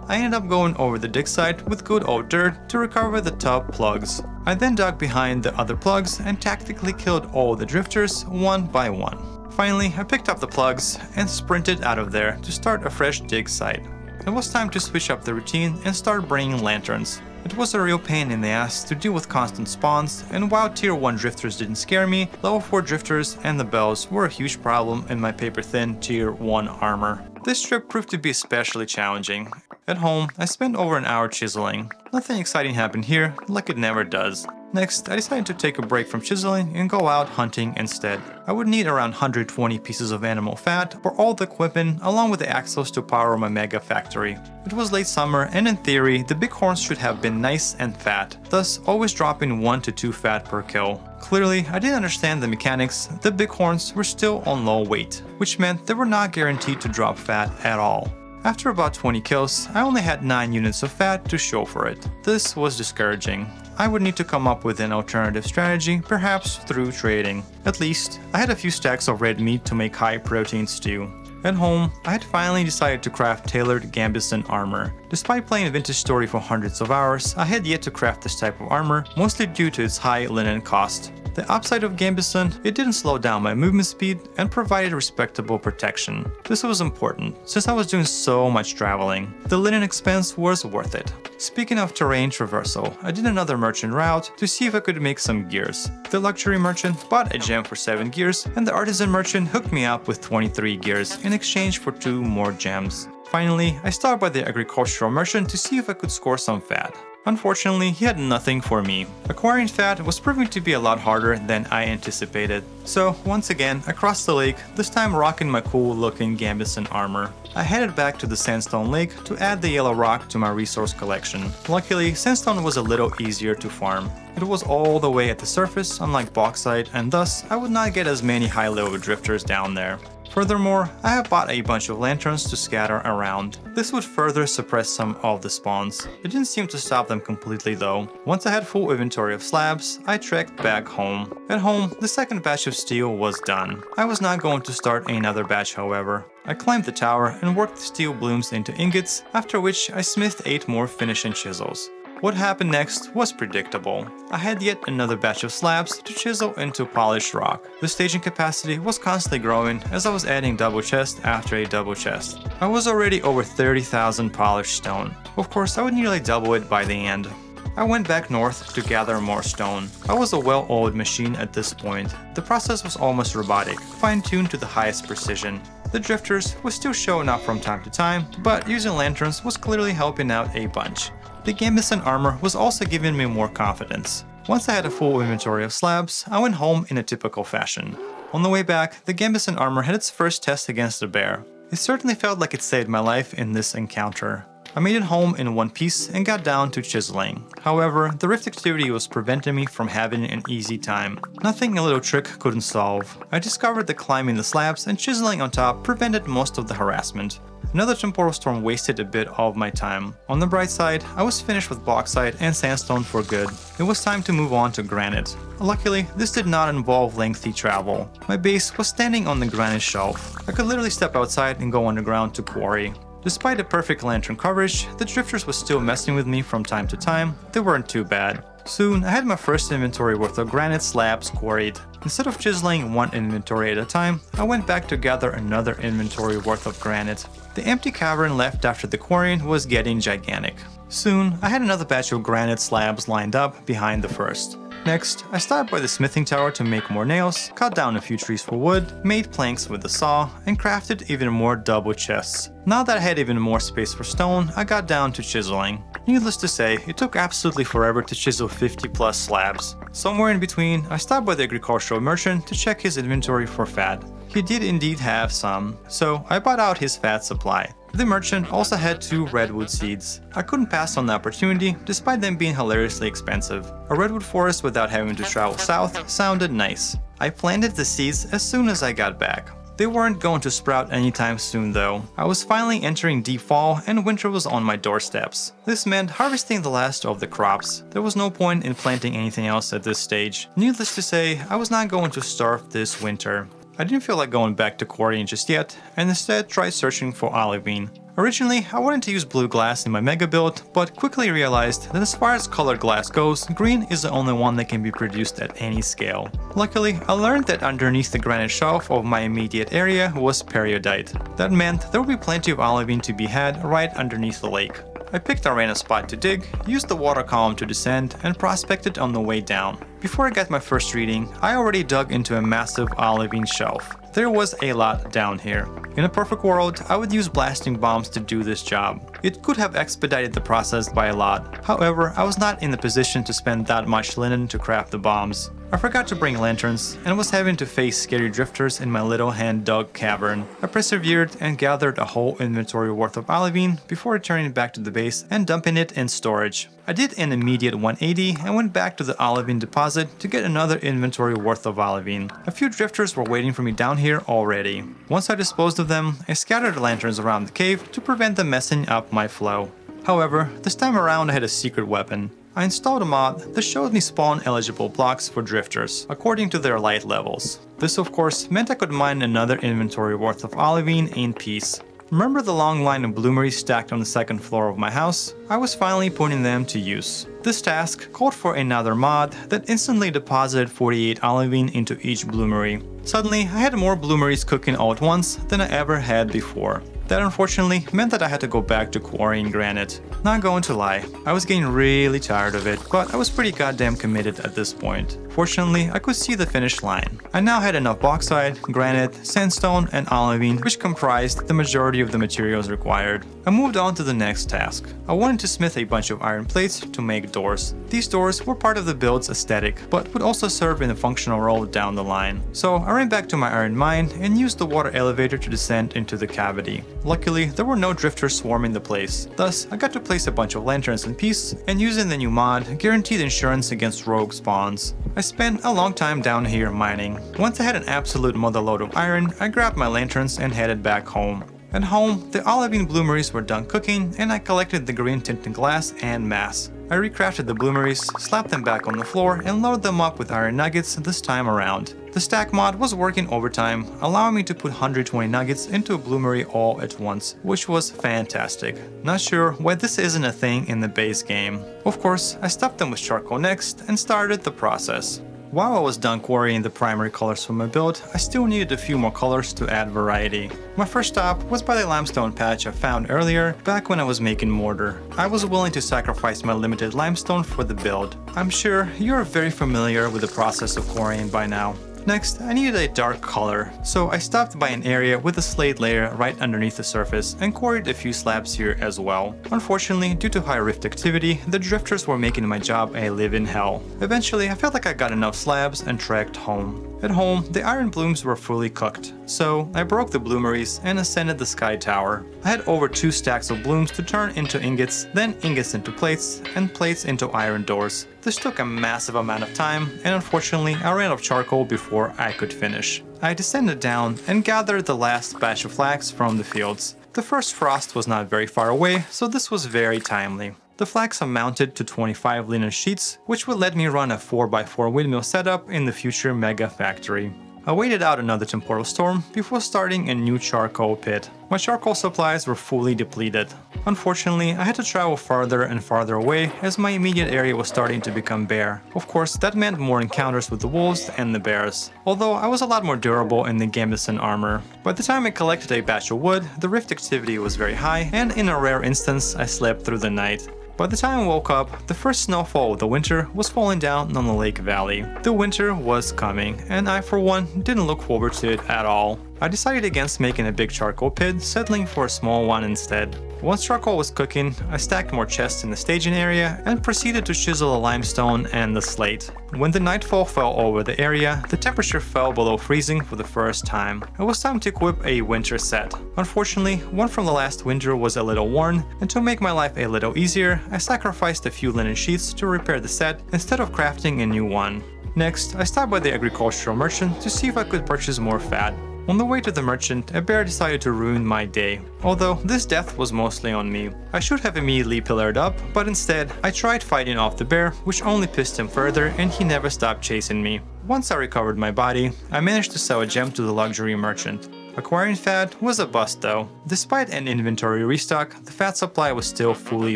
I ended up going over the dig site with good old dirt to recover the top plugs. I then dug behind the other plugs and tactically killed all the drifters one by one. Finally, I picked up the plugs and sprinted out of there to start a fresh dig site. It was time to switch up the routine and start bringing lanterns. It was a real pain in the ass to deal with constant spawns, and while tier 1 drifters didn't scare me, level 4 drifters and the bells were a huge problem in my paper-thin tier 1 armor. This trip proved to be especially challenging. At home, I spent over an hour chiseling. Nothing exciting happened here, like it never does. Next, I decided to take a break from chiseling and go out hunting instead. I would need around 120 pieces of animal fat for all the equipment along with the axles to power my mega factory. It was late summer and in theory, the bighorns should have been nice and fat, thus always dropping 1 to 2 fat per kill. Clearly, I didn't understand the mechanics. The bighorns were still on low weight, which meant they were not guaranteed to drop fat at all. After about 20 kills, I only had 9 units of fat to show for it. This was discouraging. I would need to come up with an alternative strategy, perhaps through trading. At least, I had a few stacks of red meat to make high protein stew. At home, I had finally decided to craft tailored Gambison armor. Despite playing Vintage Story for hundreds of hours, I had yet to craft this type of armor, mostly due to its high linen cost. The upside of Gambison, it didn't slow down my movement speed and provided respectable protection. This was important, since I was doing so much traveling. The linen expense was worth it. Speaking of terrain traversal, I did another merchant route to see if I could make some gears. The luxury merchant bought a gem for 7 gears, and the artisan merchant hooked me up with 23 gears in exchange for 2 more gems. Finally, I stopped by the agricultural merchant to see if I could score some fat. Unfortunately, he had nothing for me. Acquiring fat was proving to be a lot harder than I anticipated. So, once again, I crossed the lake, this time rocking my cool looking Gambison armor. I headed back to the Sandstone Lake to add the yellow rock to my resource collection. Luckily, sandstone was a little easier to farm. It was all the way at the surface, unlike bauxite, and thus I would not get as many high-level drifters down there. Furthermore, I have bought a bunch of lanterns to scatter around. This would further suppress some of the spawns. It didn't seem to stop them completely though. Once I had full inventory of slabs, I trekked back home. At home, the second batch of steel was done. I was not going to start another batch however. I climbed the tower and worked the steel blooms into ingots, after which I smithed 8 more finishing chisels. What happened next was predictable. I had yet another batch of slabs to chisel into polished rock. The staging capacity was constantly growing as I was adding double chest after a double chest. I was already over 30,000 polished stone. Of course, I would nearly double it by the end. I went back north to gather more stone. I was a well-oiled machine at this point. The process was almost robotic, fine-tuned to the highest precision. The drifters were still showing up from time to time, but using lanterns was clearly helping out a bunch. The gambeson armor was also giving me more confidence. Once I had a full inventory of slabs, I went home in a typical fashion. On the way back, the gambeson armor had its first test against a bear. It certainly felt like it saved my life in this encounter. I made it home in one piece and got down to chiseling. However, the rift activity was preventing me from having an easy time. Nothing a little trick couldn't solve. I discovered that climbing the slabs and chiseling on top prevented most of the harassment. Another temporal storm wasted a bit of my time. On the bright side, I was finished with bauxite and sandstone for good. It was time to move on to granite. Luckily, this did not involve lengthy travel. My base was standing on the granite shelf. I could literally step outside and go underground to Quarry. Despite a perfect lantern coverage, the drifters were still messing with me from time to time. They weren't too bad. Soon, I had my first inventory worth of granite slabs quarried. Instead of chiseling one inventory at a time, I went back to gather another inventory worth of granite. The empty cavern left after the quarrying was getting gigantic. Soon, I had another batch of granite slabs lined up behind the first. Next, I stopped by the smithing tower to make more nails, cut down a few trees for wood, made planks with the saw, and crafted even more double chests. Now that I had even more space for stone, I got down to chiseling. Needless to say, it took absolutely forever to chisel 50 plus slabs. Somewhere in between, I stopped by the agricultural merchant to check his inventory for fat. He did indeed have some, so I bought out his fat supply. The merchant also had 2 redwood seeds. I couldn't pass on the opportunity, despite them being hilariously expensive. A redwood forest without having to travel south sounded nice. I planted the seeds as soon as I got back. They weren't going to sprout anytime soon though. I was finally entering deep fall and winter was on my doorsteps. This meant harvesting the last of the crops. There was no point in planting anything else at this stage. Needless to say, I was not going to starve this winter. I didn't feel like going back to quarrying just yet, and instead tried searching for olivine. Originally, I wanted to use blue glass in my Megabuild, but quickly realized that as far as colored glass goes, green is the only one that can be produced at any scale. Luckily, I learned that underneath the granite shelf of my immediate area was periodite. That meant there would be plenty of olivine to be had right underneath the lake. I picked a random spot to dig, used the water column to descend, and prospected on the way down. Before I got my first reading, I already dug into a massive olivine shelf. There was a lot down here. In a perfect world, I would use blasting bombs to do this job. It could have expedited the process by a lot. However, I was not in the position to spend that much linen to craft the bombs. I forgot to bring lanterns and was having to face scary drifters in my little hand-dug cavern. I persevered and gathered a whole inventory worth of olivine before returning back to the base and dumping it in storage. I did an immediate 180 and went back to the olivine deposit to get another inventory worth of olivine. A few drifters were waiting for me down here already. Once I disposed of them, I scattered the lanterns around the cave to prevent them messing up my flow. However, this time around I had a secret weapon. I installed a mod that showed me spawn eligible blocks for drifters, according to their light levels. This of course meant I could mine another inventory worth of olivine in peace. Remember the long line of Bloomery stacked on the second floor of my house? I was finally putting them to use. This task called for another mod that instantly deposited 48 olivine into each Bloomery. Suddenly, I had more Bloomeries cooking all at once than I ever had before. That unfortunately meant that I had to go back to quarrying granite. Not going to lie, I was getting really tired of it, but I was pretty goddamn committed at this point. Fortunately, I could see the finish line. I now had enough bauxite, granite, sandstone, and olivine, which comprised the majority of the materials required. I moved on to the next task. I wanted to smith a bunch of iron plates to make doors. These doors were part of the build's aesthetic, but would also serve in a functional role down the line. So I ran back to my iron mine and used the water elevator to descend into the cavity. Luckily, there were no drifters swarming the place. Thus, I got to place a bunch of lanterns in peace, and using the new mod, guaranteed insurance against rogue spawns. I spent a long time down here mining. Once I had an absolute motherload of iron, I grabbed my lanterns and headed back home. At home, the olivine Bloomeries were done cooking, and I collected the green tinted glass en masse. I recrafted the Bloomeries, slapped them back on the floor, and loaded them up with iron nuggets this time around. The stack mod was working overtime, allowing me to put 120 nuggets into Bloomery all at once, which was fantastic. Not sure why this isn't a thing in the base game. Of course, I stuffed them with charcoal next and started the process. While I was done quarrying the primary colors for my build, I still needed a few more colors to add variety. My first stop was by the limestone patch I found earlier, back when I was making mortar. I was willing to sacrifice my limited limestone for the build. I'm sure you're very familiar with the process of quarrying by now. Next, I needed a dark color, so I stopped by an area with a slate layer right underneath the surface and quarried a few slabs here as well. Unfortunately, due to high rift activity, the drifters were making my job a living hell. Eventually, I felt like I got enough slabs and trekked home. At home, the iron blooms were fully cooked, so I broke the bloomeries and ascended the sky tower. I had over 2 stacks of blooms to turn into ingots, then ingots into plates, and plates into iron doors. This took a massive amount of time, and unfortunately I ran out of charcoal before I could finish. I descended down and gathered the last batch of flax from the fields. The first frost was not very far away, so this was very timely. The flax amounted to 25 linen sheets, which would let me run a 4x4 windmill setup in the future mega factory. I waited out another temporal storm before starting a new charcoal pit. My charcoal supplies were fully depleted. Unfortunately, I had to travel farther and farther away as my immediate area was starting to become bare. Of course, that meant more encounters with the wolves and the bears, although I was a lot more durable in the gambeson armor. By the time I collected a batch of wood, the rift activity was very high, and in a rare instance, I slept through the night. By the time I woke up, the first snowfall of the winter was falling down on the lake valley. The winter was coming, and I for one didn't look forward to it at all. I decided against making a big charcoal pit, settling for a small one instead. Once charcoal was cooking, I stacked more chests in the staging area and proceeded to chisel the limestone and the slate. When the nightfall fell over the area, the temperature fell below freezing for the first time. It was time to equip a winter set. Unfortunately, one from the last winter was a little worn, and to make my life a little easier, I sacrificed a few linen sheets to repair the set instead of crafting a new one. Next, I stopped by the agricultural merchant to see if I could purchase more fat. On the way to the merchant, a bear decided to ruin my day. Although this death was mostly on me. I should have immediately pillared up, but instead, I tried fighting off the bear, which only pissed him further, and he never stopped chasing me. Once I recovered my body, I managed to sell a gem to the luxury merchant. Acquiring fat was a bust though. Despite an inventory restock, the fat supply was still fully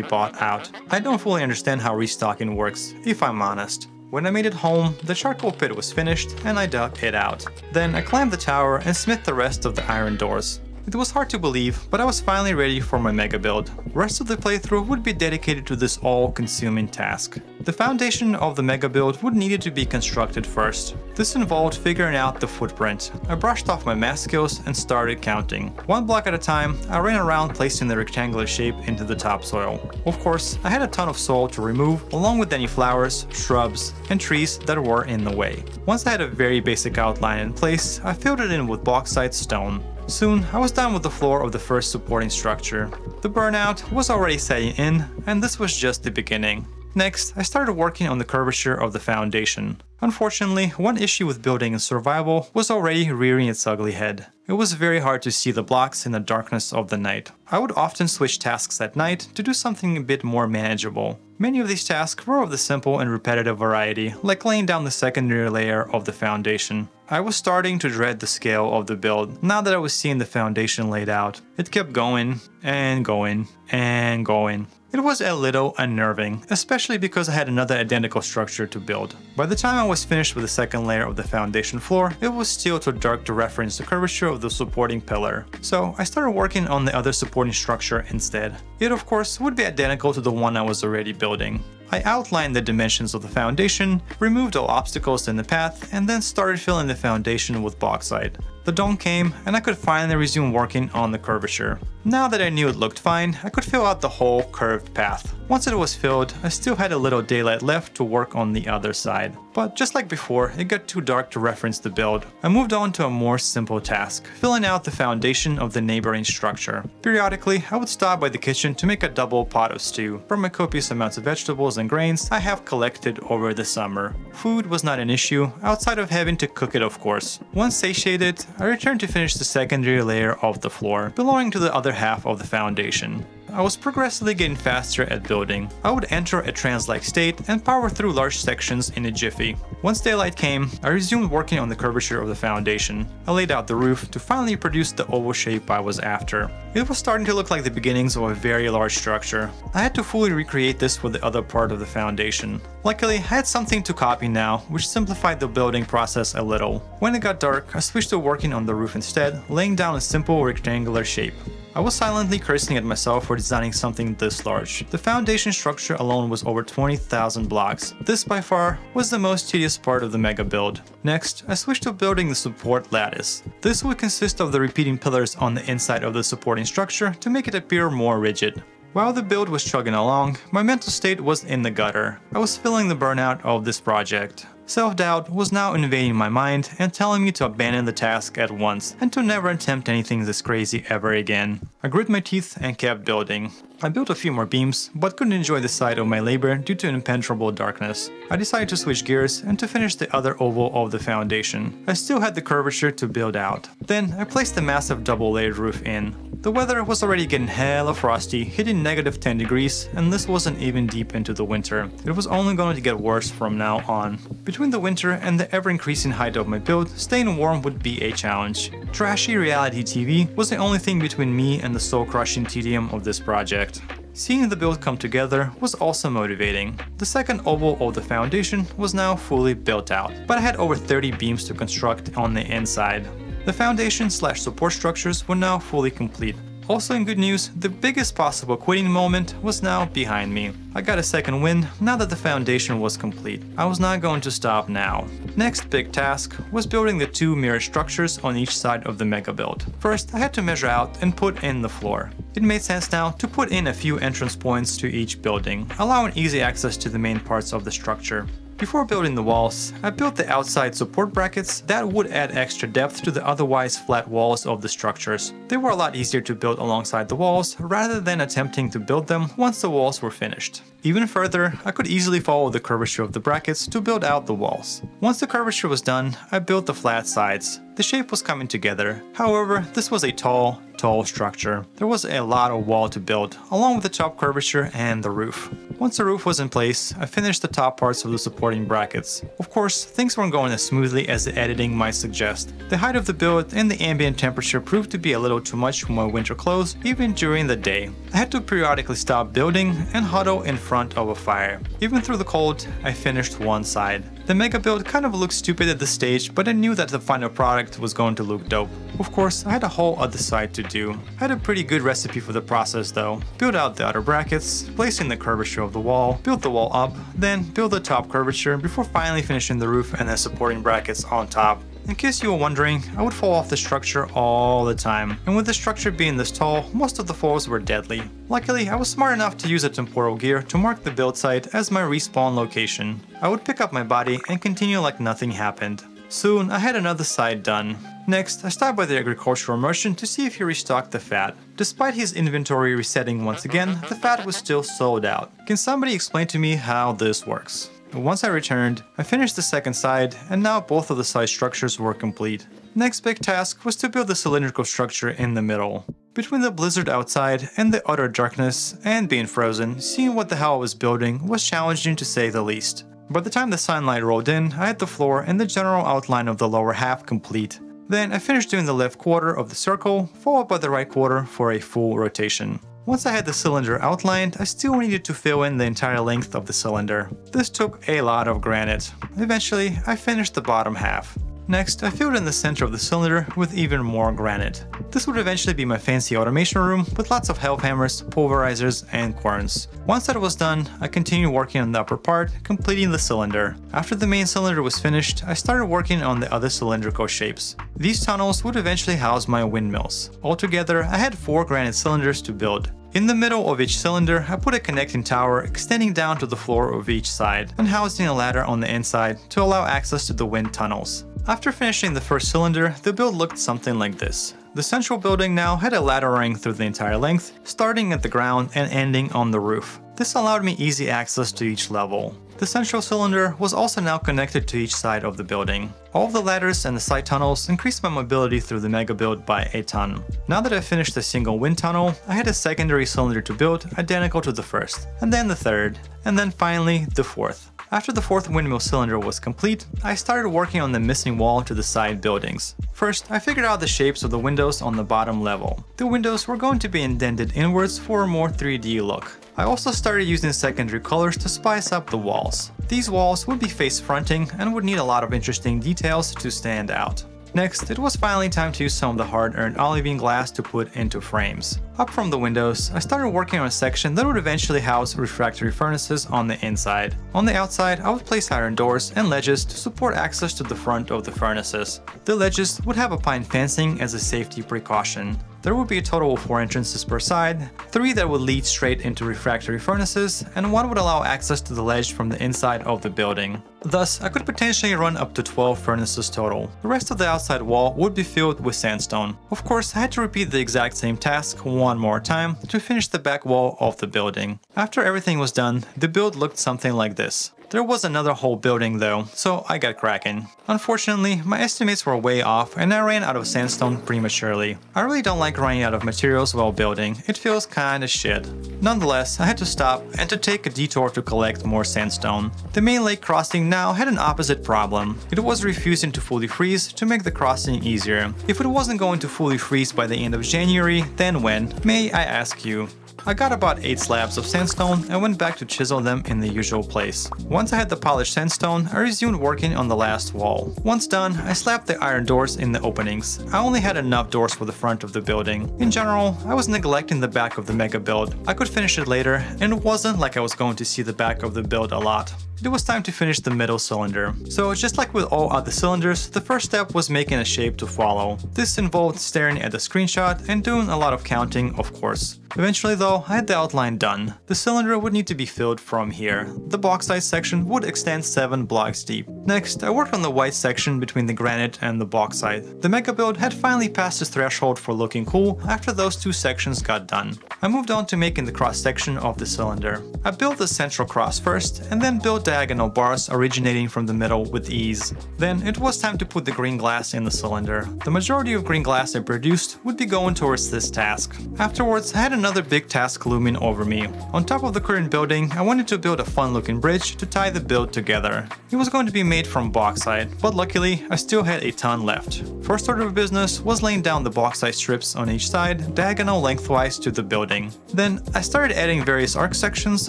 bought out. I don't fully understand how restocking works, if I'm honest. When I made it home, the charcoal pit was finished and I dug it out. Then I climbed the tower and smithed the rest of the iron doors. It was hard to believe, but I was finally ready for my mega build. The rest of the playthrough would be dedicated to this all-consuming task. The foundation of the mega build would need to be constructed first. This involved figuring out the footprint. I brushed off my math skills and started counting. 1 block at a time, I ran around placing the rectangular shape into the topsoil. Of course, I had a ton of soil to remove, along with any flowers, shrubs, and trees that were in the way. Once I had a very basic outline in place, I filled it in with bauxite stone. Soon, I was done with the floor of the first supporting structure. The burnout was already setting in, and this was just the beginning. Next, I started working on the curvature of the foundation. Unfortunately, one issue with building in survival was already rearing its ugly head. It was very hard to see the blocks in the darkness of the night. I would often switch tasks at night to do something a bit more manageable. Many of these tasks were of the simple and repetitive variety, like laying down the secondary layer of the foundation. I was starting to dread the scale of the build, now that I was seeing the foundation laid out. It kept going, and going, and going. It was a little unnerving, especially because I had another identical structure to build. By the time I was finished with the second layer of the foundation floor, it was still too dark to reference the curvature of the supporting pillar. So I started working on the other supporting structure instead. It of course would be identical to the one I was already building. I outlined the dimensions of the foundation, removed all obstacles in the path, and then started filling the foundation with bauxite. The dawn came, and I could finally resume working on the curvature. Now that I knew it looked fine, I could fill out the whole curved path. Once it was filled, I still had a little daylight left to work on the other side. But just like before, it got too dark to reference the build. I moved on to a more simple task, filling out the foundation of the neighboring structure. Periodically, I would stop by the kitchen to make a double pot of stew from my copious amounts of vegetables and grains I have collected over the summer. Food was not an issue, outside of having to cook it of course. Once satiated, I returned to finish the secondary layer of the floor, belonging to the other half of the foundation. I was progressively getting faster at building. I would enter a trance-like state and power through large sections in a jiffy. Once daylight came, I resumed working on the curvature of the foundation. I laid out the roof to finally produce the oval shape I was after. It was starting to look like the beginnings of a very large structure. I had to fully recreate this for the other part of the foundation. Luckily, I had something to copy now, which simplified the building process a little. When it got dark, I switched to working on the roof instead, laying down a simple rectangular shape. I was silently cursing at myself for designing something this large. The foundation structure alone was over 20,000 blocks. This by far was the most tedious part of the mega build. Next, I switched to building the support lattice. This would consist of the repeating pillars on the inside of the supporting structure to make it appear more rigid. While the build was chugging along, my mental state was in the gutter. I was feeling the burnout of this project. Self-doubt was now invading my mind and telling me to abandon the task at once and to never attempt anything this crazy ever again. I grit my teeth and kept building. I built a few more beams, but couldn't enjoy the sight of my labor due to impenetrable darkness. I decided to switch gears and to finish the other oval of the foundation. I still had the curvature to build out. Then I placed the massive double-layered roof in. The weather was already getting hella frosty, hitting -10 degrees, and this wasn't even deep into the winter. It was only going to get worse from now on. Between the winter and the ever-increasing height of my build, staying warm would be a challenge. Trashy reality TV was the only thing between me and the soul-crushing tedium of this project. Seeing the build come together was also motivating. The second oval of the foundation was now fully built out, but I had over 30 beams to construct on the inside. The foundation/support structures were now fully complete. Also in good news, the biggest possible quitting moment was now behind me. I got a second win now that the foundation was complete. I was not going to stop now. Next big task was building the two mirror structures on each side of the mega build. First, I had to measure out and put in the floor. It made sense now to put in a few entrance points to each building, allowing easy access to the main parts of the structure. Before building the walls, I built the outside support brackets that would add extra depth to the otherwise flat walls of the structures. They were a lot easier to build alongside the walls rather than attempting to build them once the walls were finished. Even further, I could easily follow the curvature of the brackets to build out the walls. Once the curvature was done, I built the flat sides. The shape was coming together. However, this was a tall structure. There was a lot of wall to build, along with the top curvature and the roof. Once the roof was in place, I finished the top parts of the supporting brackets. Of course, things weren't going as smoothly as the editing might suggest. The height of the build and the ambient temperature proved to be a little too much for my winter clothes, even during the day. I had to periodically stop building and huddle in front of a fire. Even through the cold, I finished one side. The mega build kind of looked stupid at this stage, but I knew that the final product was going to look dope. Of course, I had a whole other side to do. I had a pretty good recipe for the process though. Build out the outer brackets, placing the curvature of the wall, build the wall up, then build the top curvature before finally finishing the roof and the supporting brackets on top. In case you were wondering, I would fall off the structure all the time, and with the structure being this tall, most of the falls were deadly. Luckily, I was smart enough to use a temporal gear to mark the build site as my respawn location. I would pick up my body and continue like nothing happened. Soon, I had another side done. Next, I stopped by the agricultural merchant to see if he restocked the fat. Despite his inventory resetting once again, the fat was still sold out. Can somebody explain to me how this works? Once I returned, I finished the second side, and now both of the side structures were complete. Next big task was to build the cylindrical structure in the middle. Between the blizzard outside and the utter darkness and being frozen, seeing what the hell I was building was challenging to say the least. By the time the sunlight rolled in, I had the floor and the general outline of the lower half complete. Then I finished doing the left quarter of the circle, followed by the right quarter for a full rotation. Once I had the cylinder outlined, I still needed to fill in the entire length of the cylinder. This took a lot of granite. Eventually, I finished the bottom half. Next, I filled in the center of the cylinder with even more granite. This would eventually be my fancy automation room with lots of Helve hammers, pulverizers, and querns. Once that was done, I continued working on the upper part, completing the cylinder. After the main cylinder was finished, I started working on the other cylindrical shapes. These tunnels would eventually house my windmills. Altogether, I had 4 granite cylinders to build. In the middle of each cylinder, I put a connecting tower extending down to the floor of each side and housing a ladder on the inside to allow access to the wind tunnels. After finishing the first cylinder, the build looked something like this. The central building now had a ladder running through the entire length, starting at the ground and ending on the roof. This allowed me easy access to each level. The central cylinder was also now connected to each side of the building. All of the ladders and the side tunnels increased my mobility through the Megabuild by a ton. Now that I finished the single wind tunnel, I had a secondary cylinder to build identical to the first, and then the third, and then finally the fourth. After the fourth windmill cylinder was complete, I started working on the missing wall to the side buildings. First, I figured out the shapes of the windows on the bottom level. The windows were going to be indented inwards for a more 3D look. I also started using secondary colors to spice up the walls. These walls would be face fronting and would need a lot of interesting details to stand out. Next, it was finally time to use some of the hard-earned olivine glass to put into frames. Up from the windows, I started working on a section that would eventually house refractory furnaces on the inside. On the outside, I would place iron doors and ledges to support access to the front of the furnaces. The ledges would have a pine fencing as a safety precaution. There would be a total of 4 entrances per side, 3 that would lead straight into refractory furnaces, and 1 would allow access to the ledge from the inside of the building. Thus, I could potentially run up to 12 furnaces total. The rest of the outside wall would be filled with sandstone. Of course, I had to repeat the exact same task one more time to finish the back wall of the building. After everything was done, the build looked something like this. There was another whole building though, so I got cracking. Unfortunately, my estimates were way off and I ran out of sandstone prematurely. I really don't like running out of materials while building, it feels kinda shit. Nonetheless, I had to stop and to take a detour to collect more sandstone. The main lake crossing now had an opposite problem. It was refusing to fully freeze to make the crossing easier. If it wasn't going to fully freeze by the end of January, then when, may I ask you? I got about 8 slabs of sandstone and went back to chisel them in the usual place. Once I had the polished sandstone, I resumed working on the last wall. Once done, I slapped the iron doors in the openings. I only had enough doors for the front of the building. In general, I was neglecting the back of the mega build. I could finish it later, and it wasn't like I was going to see the back of the build a lot. It was time to finish the middle cylinder. So just like with all other cylinders, the first step was making a shape to follow. This involved staring at the screenshot and doing a lot of counting, of course. Eventually though, I had the outline done. The cylinder would need to be filled from here. The bauxite section would extend 7 blocks deep. Next, I worked on the white section between the granite and the bauxite. The mega build had finally passed its threshold for looking cool after those 2 sections got done. I moved on to making the cross section of the cylinder. I built the central cross first, and then built diagonal bars originating from the middle with ease. Then it was time to put the green glass in the cylinder. The majority of green glass I produced would be going towards this task. Afterwards, I had another big task looming over me. On top of the current building, I wanted to build a fun looking bridge to tie the build together. It was going to be made from bauxite, but luckily I still had a ton left. First order of business was laying down the bauxite strips on each side, diagonal lengthwise to the building. Then I started adding various arc sections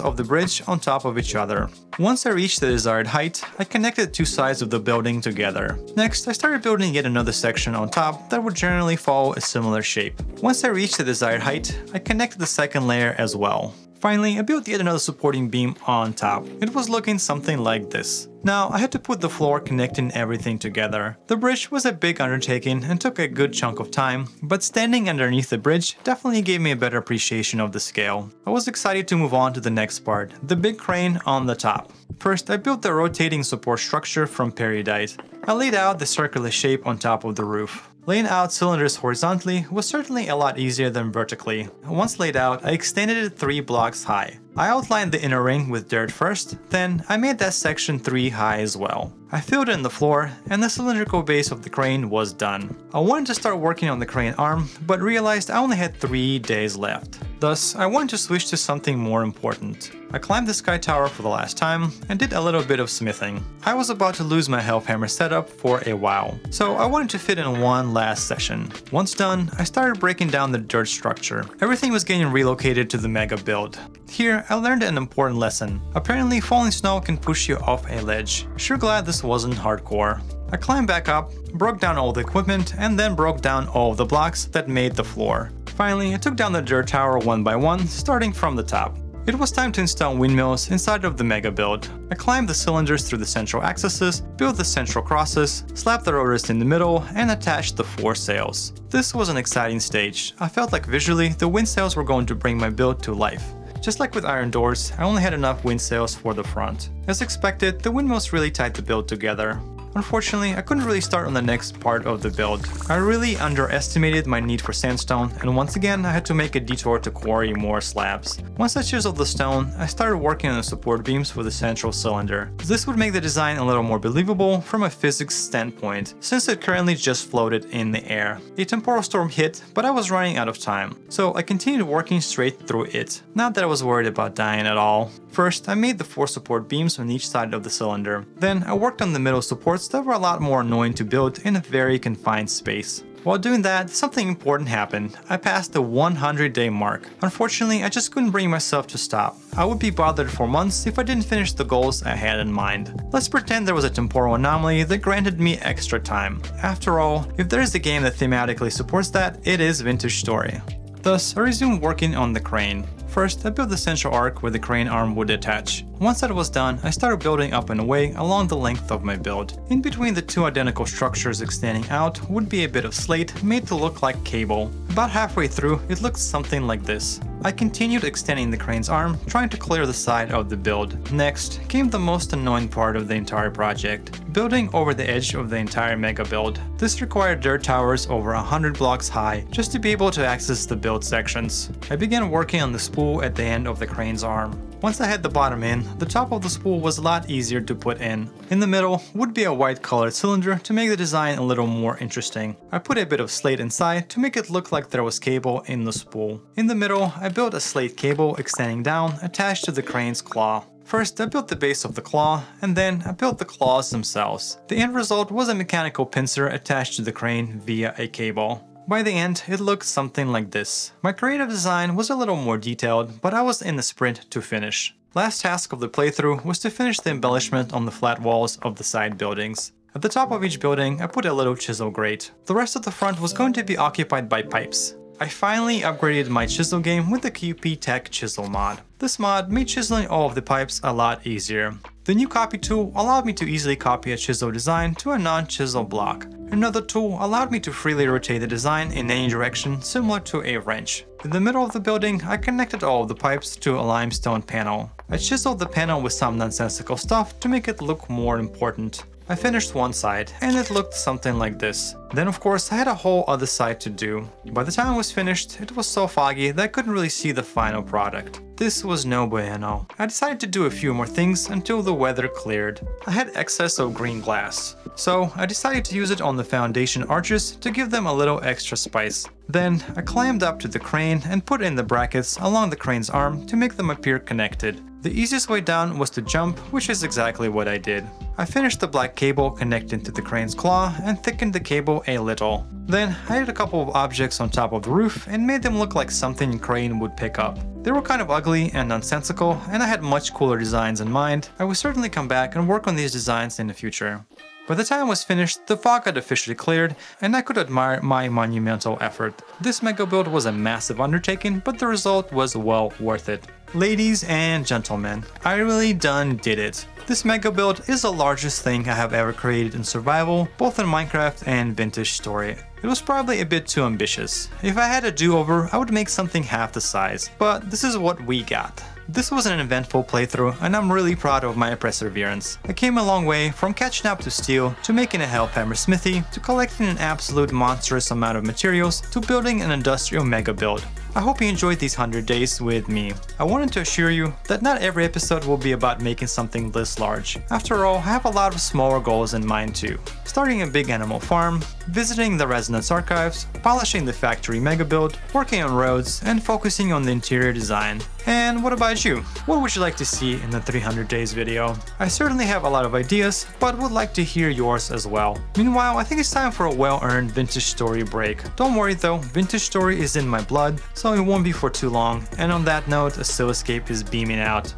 of the bridge on top of each other. Once I reached the desired height, I connected 2 sides of the building together. Next, I started building yet another section on top that would generally follow a similar shape. Once I reached the desired height, I connected the second layer as well. Finally, I built yet another supporting beam on top. It was looking something like this. Now, I had to put the floor connecting everything together. The bridge was a big undertaking and took a good chunk of time, but standing underneath the bridge definitely gave me a better appreciation of the scale. I was excited to move on to the next part, the big crane on the top. First, I built the rotating support structure from peridot. I laid out the circular shape on top of the roof. Laying out cylinders horizontally was certainly a lot easier than vertically. Once laid out, I extended it 3 blocks high. I outlined the inner ring with dirt first, then I made that section 3 high as well. I filled in the floor, and the cylindrical base of the crane was done. I wanted to start working on the crane arm, but realized I only had 3 days left. Thus, I wanted to switch to something more important. I climbed the sky tower for the last time and did a little bit of smithing. I was about to lose my Helve hammer setup for a while, so I wanted to fit in one last session. Once done, I started breaking down the dirt structure. Everything was getting relocated to the mega build. Here, I learned an important lesson. Apparently, falling snow can push you off a ledge. Sure glad this wasn't hardcore. I climbed back up, broke down all the equipment, and then broke down all of the blocks that made the floor. Finally, I took down the dirt tower one by one, starting from the top. It was time to install windmills inside of the mega build. I climbed the cylinders through the central axes, built the central crosses, slapped the rotors in the middle, and attached the 4 sails. This was an exciting stage. I felt like visually the wind sails were going to bring my build to life. Just like with iron doors, I only had enough wind sails for the front. As expected, the windmills really tied the build together. Unfortunately, I couldn't really start on the next part of the build. I really underestimated my need for sandstone, and once again I had to make a detour to quarry more slabs. Once I chiseled the stone, I started working on the support beams for the central cylinder. This would make the design a little more believable from a physics standpoint, since it currently just floated in the air. A temporal storm hit, but I was running out of time, so I continued working straight through it. Not that I was worried about dying at all. First, I made the 4 support beams on each side of the cylinder. Then I worked on the middle supports that were a lot more annoying to build in a very confined space. While doing that, something important happened. I passed the 100-day mark. Unfortunately, I just couldn't bring myself to stop. I would be bothered for months if I didn't finish the goals I had in mind. Let's pretend there was a temporal anomaly that granted me extra time. After all, if there is a game that thematically supports that, it is Vintage Story. Thus, I resumed working on the crane. First, I built the central arc where the crane arm would attach. Once that was done, I started building up and away along the length of my build. In between the 2 identical structures extending out would be a bit of slate made to look like cable. About halfway through, it looked something like this. I continued extending the crane's arm, trying to clear the side of the build. Next came the most annoying part of the entire project, building over the edge of the entire mega build. This required dirt towers over 100 blocks high just to be able to access the build sections. I began working on the spool at the end of the crane's arm. Once I had the bottom in, the top of the spool was a lot easier to put in. In the middle would be a white colored cylinder to make the design a little more interesting. I put a bit of slate inside to make it look like there was cable in the spool. In the middle, I built a slate cable extending down attached to the crane's claw. First, I built the base of the claw, and then I built the claws themselves. The end result was a mechanical pincer attached to the crane via a cable. By the end, it looked something like this. My creative design was a little more detailed, but I was in the sprint to finish. Last task of the playthrough was to finish the embellishment on the flat walls of the side buildings. At the top of each building, I put a little chisel grate. The rest of the front was going to be occupied by pipes. I finally upgraded my chisel game with the QP Tech Chisel mod. This mod made chiseling all of the pipes a lot easier. The new copy tool allowed me to easily copy a chisel design to a non-chisel block. Another tool allowed me to freely rotate the design in any direction, similar to a wrench. In the middle of the building, I connected all of the pipes to a limestone panel. I chiseled the panel with some nonsensical stuff to make it look more important. I finished one side, and it looked something like this. Then of course I had a whole other side to do. By the time it was finished, it was so foggy that I couldn't really see the final product. This was no bueno. I decided to do a few more things until the weather cleared. I had excess of green glass, so I decided to use it on the foundation arches to give them a little extra spice. Then I climbed up to the crane and put in the brackets along the crane's arm to make them appear connected. The easiest way down was to jump, which is exactly what I did. I finished the black cable connected to the crane's claw and thickened the cable a little. Then I added a couple of objects on top of the roof and made them look like something a crane would pick up. They were kind of ugly and nonsensical, and I had much cooler designs in mind. I would certainly come back and work on these designs in the future. By the time it was finished, the fog had officially cleared, and I could admire my monumental effort. This mega build was a massive undertaking, but the result was well worth it. Ladies and gentlemen, I really done did it. This mega build is the largest thing I have ever created in survival, both in Minecraft and Vintage Story. It was probably a bit too ambitious. If I had a do-over, I would make something half the size, but this is what we got. This was an eventful playthrough, and I'm really proud of my perseverance. I came a long way from catching up to steel, to making a Helve hammer smithy, to collecting an absolute monstrous amount of materials, to building an industrial mega build. I hope you enjoyed these 100 days with me. I wanted to assure you that not every episode will be about making something this large. After all, I have a lot of smaller goals in mind too. Starting a big animal farm, visiting the Resonance archives, polishing the factory mega build, working on roads, and focusing on the interior design. And what about you? What would you like to see in the 300 days video? I certainly have a lot of ideas, but would like to hear yours as well. Meanwhile, I think it's time for a well-earned Vintage Story break. Don't worry though, Vintage Story is in my blood, so it won't be for too long. And on that note, Oscillascape is beaming out.